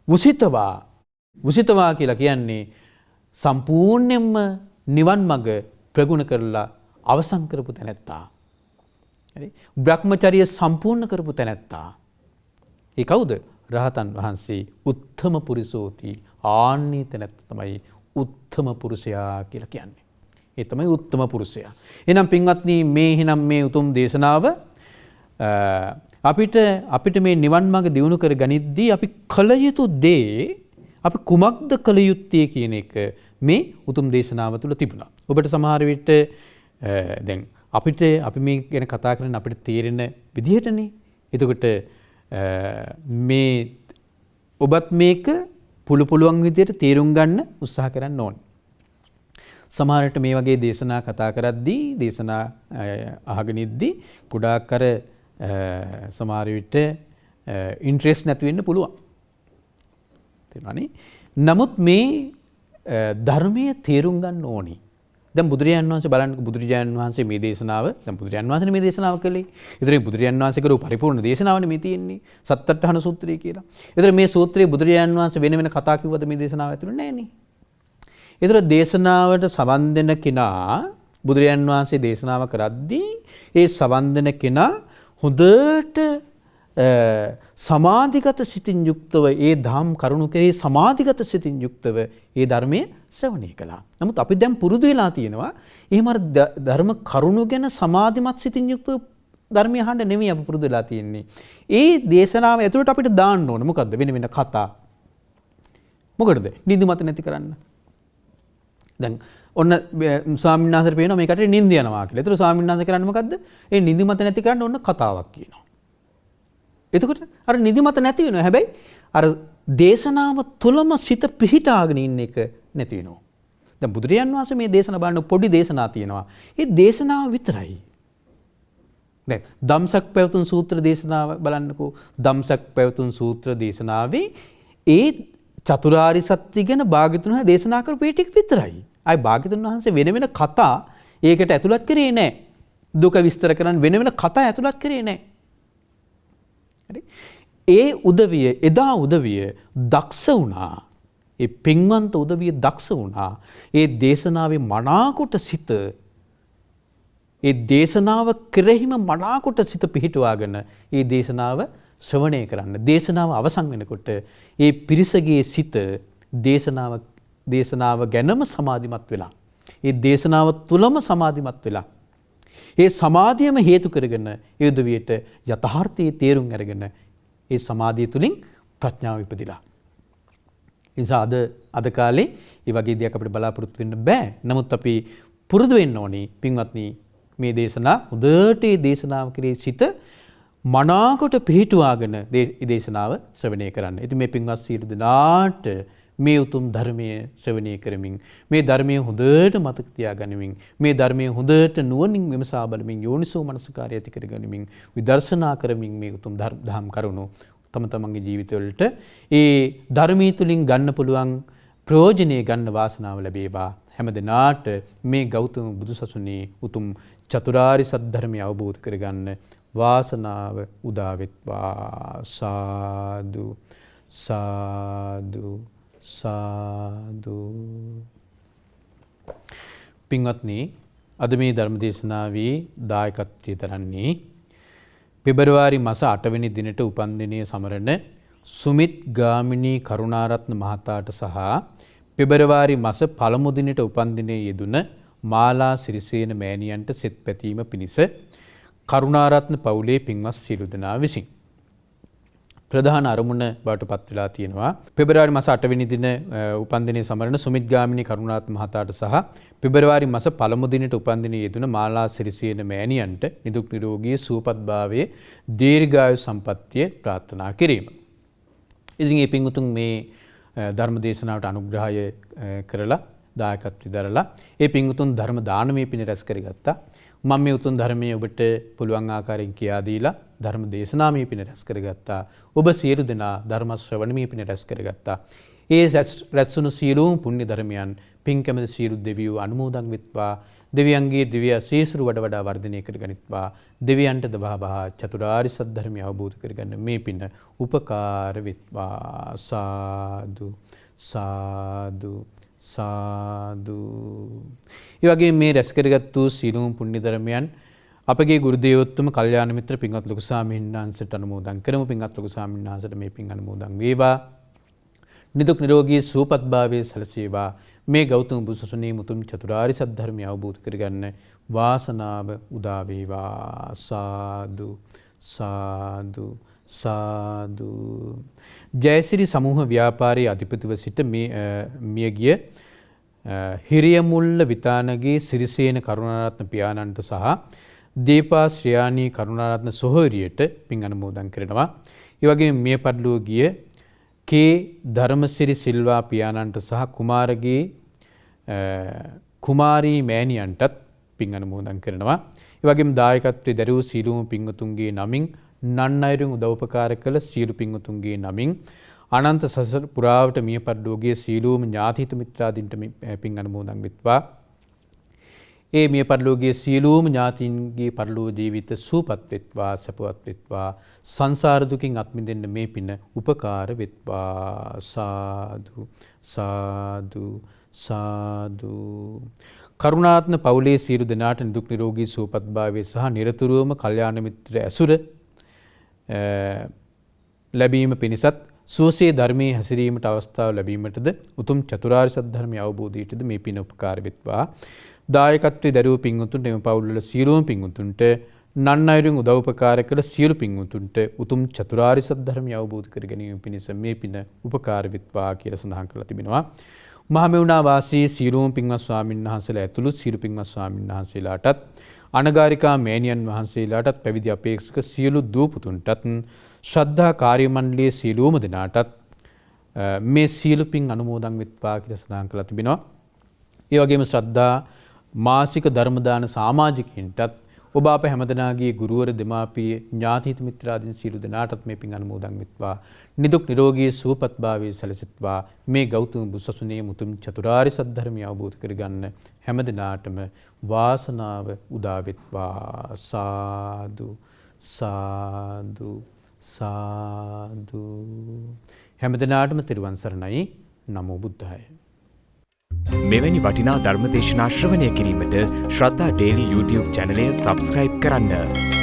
උසිතවා කියලා කියන්නේ සම්පූර්ණයෙන්ම නිවන් මඟ ප්‍රගුණ කරලා අවසන් කරපු තැනැත්තා. හරි? බ්‍රහ්මචර්ය සම්පූර්ණ කරපු තැනැත්තා. ඒ කවුද? රහතන් වහන්සේ උත්තම පුරිසෝති. ආන්නේ තැනැත්තා තමයි උත්තම පුරුෂයා කියලා කියන්නේ. ඒ තමයි උත්තම පුරුෂයා. එහෙනම් පින්වත්නි මේ උතුම් දේශනාව අපිට මේ නිවන් මාර්ග දියුණු කර ගනිද්දී අපි කල යුතු දේ අපි කුමක්ද කල යුත්තේ කියන එක මේ උතුම් දේශනාව තුළ තිබුණා. ඔබට සමහර විට දැන් අපි මේ ගැන කතා කරන අපිට තේරෙන විදිහටනේ. එතකොට මේ ඔබත් මේක පුළුවන් විදිහට තේරුම් ගන්න උත්සාහ කරන්න ඕනේ. සමහරට මේ වගේ දේශනා කතා කරද්දී දේශනා අහගෙන ඉද්දී ගොඩාක් අර සමහර විට ඉන්ට්‍රෙස්ට් නැති වෙන්න පුළුවන්. තේරුණානේ? නමුත් මේ ධර්මයේ තේරුම් ගන්න ඕනි. දැන් බුදුරජාණන් වහන්සේ බලන්න බුදුරජාණන් වහන්සේ මේ දේශනාව දැන් බුදුරජාණන් වහන්සේ මේ දේශනාව කළේ. ඒතර බුදුරජාණන් වහන්සේ කරපු පරිපූර්ණ දේශනාවනේ මේ තියෙන්නේ. සත්තට්ඨාන සූත්‍රය කියලා. ඒතර මේ සූත්‍රයේ බුදුරජාණන් වහන්සේ වෙන කතා කිව්වද මේ දේශනාව ඇතුළේ? නෑනේ. ඒතර දේශනාවට සවන් දෙන කෙනා බුදුරජාණන් වහන්සේ දේශනාව කරද්දී ඒ සවන් දෙන කෙනා හොඳට සමාධිගත සිතින් යුක්තව ඒ ධම් කරුණු කෙරෙහි සමාධිගත සිතින් යුක්තව ඒ ධර්මයේ ශ්‍රවණය කළා. නමුත් අපි දැන් පුරුදු වෙලා තියෙනවා එහෙම අර ධර්ම කරුණු ගැන සමාධිමත් සිතින් යුක්තව ධර්මය අහන්න නෙමෙයි අපි පුරුදු වෙලා තියෙන්නේ. ඒ දේශනාව ඇතුළට අපිට දාන්න ඕන මොකද්ද? වෙන කතා. මොකටද? නිදිමත නැති කරන්න. දැන් ඔන්න ස්වාමීන් වහන්සේට පේනවා මේකට නිින්ද යනවා කියලා. ඒතර ස්වාමීන් වහන්සේ කරන්නේ මොකද්ද? ඒ නිදිමත නැති කරන්න ඔන්න කතාවක් කියනවා. එතකොට අර නිදිමත නැති වෙනවා. හැබැයි අර දේශනාව තුලම සිත පිහිටාගෙන ඉන්න එක නැති වෙනවා. දැන් බුදුරජාන් වහන්සේ මේ දේශනා බලන පොඩි දේශනා තියෙනවා. ඒ දේශනාව විතරයි. දැන් ධම්සක් පැවතුම් සූත්‍ර දේශනාව බලන්නකෝ. ධම්සක් පැවතුම් සූත්‍ර දේශනාවේ ඒ චතුරාරි සත්‍ය ගැන භාග්‍යතුන් වහන්සේ දේශනා කරපු ඒ ටික විතරයි. ආයි භාග්‍යතුන් වහන්සේ වෙන කතා ඒකට ඇතුළත් කරේ නැහැ. දුක විස්තර කරන්න වෙන කතා ඇතුළත් කරේ නැහැ. හරි? ඒ උදවිය එදා උදවිය දක්ෂ වුණා. ඒ පින්වන්ත උදවිය දක්ෂ වුණා. ඒ දේශනාවේ මනාකොට සිත ඒ දේශනාව කෙරෙහිම මනාකොට සිත පිහිටුවාගෙන ඒ දේශනාව ශ්‍රවණය කරන්න. දේශනාව අවසන් වෙනකොට ඒ පිරිසගේ සිත දේශනාව ගැනම සමාධිමත් වෙලා. ඒ දේශනාව තුලම සමාධිමත් වෙලා. ඒ සමාධියම හේතු කරගෙන ඒ උදවියට යථාර්ථයේ තේරුම් අරගෙන ඒ සමාධිය තුලින් ප්‍රඥාව ඉපදිලා. ඒ නිසා අද කාලේ මේ වගේ දෙයක් අපිට බලාපොරොත්තු වෙන්න බෑ. නමුත් අපි පුරුදු වෙන්න ඕනේ පින්වත්නි මේ හොඳට මේ දේශනාව කෙරෙහි සිත මනාකොට පිහිටුවාගෙන දේශනාව ශ්‍රවණය කරන්න. ඉතින් මේ පින්වත් සියලු දෙනාට මේ උතුම් ධර්මයේ ශ්‍රවණය කරමින් මේ ධර්මයේ හොඳට මතක තියාගනිමින් මේ ධර්මයේ හොඳට නුවණින් විමසා බලමින් යෝනිසෝ මනසකාරය ඇති කරගනිමින් විදර්ශනා කරමින් මේ උතුම් ධම් කරුණු තම තමන්ගේ ජීවිතවලට ඒ ධර්මයේ තුලින් ගන්න පුළුවන් ප්‍රයෝජනෙ ගන්න වාසනාව ලැබේවා. හැම දිනාට මේ ගෞතම බුදුසසුනේ උතුම් චතුරාර්ය සත්‍ය අවබෝධ කරගන්න වාසනාව උදා වෙත්වා. සාදු සාදු සාදු. පින්වත්නි, අද මේ ධර්ම දේශනාවේ දායකත්වයේ දරන්නේ පෙබරවාරි මාස 8 වෙනි දිනට උපන් දිනයේ සමරන සුමිත් ගාමිණී කරුණාරත්න මහතාට සහ පෙබරවාරි මාස පළමු දිනට උපන් දිනයේ යෙදුන මාලා සිරිසේන මෑණියන්ට සෙත් පැතීම පිණිස කරුණාරත්න පවුලේ පින්වත් සියලු දෙනා විසින් ප්‍රධාන අරමුණ බවට පත් වෙලා තියෙනවා. පෙබරවාරි මාස 8 වෙනි දින උපන් දිනයේ සමරන සුමිත් ගාමිණී කරුණාරත්න මහතාට සහ පෙබරවාරි මාස පළමු දිනට උපන් දිනයේ යෙදුන මාලා සිරිසේන මෑණියන්ට නිදුක් නිරෝගී සුවපත් භාවයේ දීර්ඝායු සම්පන්නිය ප්‍රාර්ථනා කිරීම. ඉතින් මේ පින්වතුන් මේ ධර්ම දේශනාවට අනුග්‍රහය කරලා දායකත්වය දරලා ඒ පින්වතුන් ධර්ම දානමය පින රැස් කරගත්තා. මම මේ උතුම් ධර්මයේ ඔබට පුළුවන් ආකාරයෙන් කියා දීලා ධර්ම දේශනාමය පින රැස් කරගත්තා. ඔබ සියලු දෙනා ධර්ම ශ්‍රවණමය පින රැස් කරගත්තා. ඒ රැස්වුණු සියලුම පුණ්‍ය ධර්මයන් පින් කැමති සියලු දෙවියෝ අනුමෝදන් වෙත්වා. දෙවියන්ගේ දිව්‍ය ආශීර්වාද වඩා වඩා වර්ධනය කරගනිත්වා. දෙවියන්ට දබහබහ චතුරාර්ය සත්‍ය ධර්මය අවබෝධ කරගන්න මේ පින උපකාර වෙත්වා. සාදු සාදු සාදු. ඒ වගේම මේ රැස් කරගත්තු සීලෝම පුණ්‍ය ධර්මයන් අපගේ ගුරු දේවෝත්තම කල්යාණ මිත්‍ර පින්වත් ලොකු ස්වාමීන් වහන්සේට අනුමෝදන් කරමු. පින්වත් ලොකු ස්වාමීන් වහන්සේට මේ පින් අනුමෝදන් වේවා. නිදුක් නිරෝගී සුවපත් භාවයේ සැලසේවා. මේ ගෞතම බුදුසසුනේ මුතුන් චතුරාර්ය සත්‍ය ධර්මය අවබෝධ කරගන්න වාසනාව උදා වේවා. සාදු සාදු සාදු. ජයසිරි සමූහ ව්‍යාපාරයේ අධිපතිව සිට මියගිය හිරියමුල්ල විතානගේ සිරිසේන කරුණාරත්න පියාණන්ට සහ දීපා ශ්‍රියාණී කරුණාරත්න සොහොයුරියට පින් අනුමෝදන් කරනවා. ඒ වගේම මිය පරලොව ගිය කේ ධර්මසිරි සිල්වා පියාණන්ට සහ කුමාරගේ කුමාරී මෑණියන්ටත් පින් අනුමෝදන් කරනවා. ඒ වගේම දායකත්වයේ දරූ සීලුම පින්වතුන්ගේ නමින් නන් අයුරින් උදව්පකාර කළ සියලු පින්වතුන්ගේ නමින් අනන්ත සසර පුරාවට මිය පරලෝකයේ සීලුම ඥාතිහිත මිත්‍රාදීන්ට පින් අනුමෝදන් වෙත්වා. ඒ මිය පරලෝකයේ සීලුම ඥාතීන්ගේ පරලෝක ජීවිත සුවපත් වෙත්වා, සපවත් වෙත්වා. සංසාර දුකින් අත් මිදෙන්න මේ පින උපකාර වෙත්වා. සාදු සාදු සාදු. කරුණාරත්න පවුලේ සියලු දෙනාට නිදුක් නිරෝගී සුවපත් භාවයේ සහ නිරතුරුවම කල්යාණ මිත්‍ර ඇසුර ලැබීම පිණිසත් සුවසේ ධර්මයේ හැසිරීමට අවස්ථාව ලැබීමටද උතුම් චතුරාර්ය සත්‍ය ධර්මය අවබෝධයටද මේ පින උපකාර වෙත්වා. දායකත්වයේ දරූ පින්වතුන්ට එම පවුල්වල සියලුම පින්වතුන්ට නන් අයුරින් උදව්පකාර කළ සියලු පින්වතුන්ට උතුම් චතුරාර්ය සත්‍ය ධර්මය අවබෝධ කර ගැනීම පිණිස මේ පින උපකාර වෙත්වා කියලා සඳහන් කරලා තිබෙනවා. මහමෙවුනා වාසී සියලුම පින්වත් ස්වාමීන් වහන්සේලා ඇතුළු සියලු පින්වත් ස්වාමීන් වහන්සේලාටත් අනගාരികා මෑණියන් වහන්සේලාටත් පැවිදි අපේක්ෂක සියලු දූ පුතුන්ටත් ශ්‍රද්ධා කාර්ය මණ්ඩලයේ සියලුම දෙනාටත් මේ සියලු පින් අනුමෝදන් වෙත්වා කියලා සඳහන් කරලා තිබෙනවා. ඒ වගේම ශ්‍රද්ධා මාසික ධර්ම දාන සමාජිකයින්ටත් ඔබ අප හැමදෙනාගේ ගුරුවර දෙමාපිය ඥාතිහිත මිත්‍රාදීන් සියලු දෙනාටත් මේ පින් අනුමෝදන් වෙත්වා. නිදුක් නිරෝගී සුවපත් භාවයේ සැලසෙත්වා. මේ ගෞතම බුදුසසුනේ මුතුන් චතුරාර්ය සත්‍ය ධර්මය අවබෝධ කරගන්න හැමදෙනාටම වාසනාව උදා වෙත්වා. සාදු සාදු සාදු. හැමදෙනාටම තෙරුවන් සරණයි. නමෝ බුද්ධාය. මෙවැනි වටිනා ධර්මදේශනා ශ්‍රවණය කිරීමට ශ්‍රද්ධා ඩේලි YouTube චැනලය සබස්ක්‍රයිබ් කරන්න.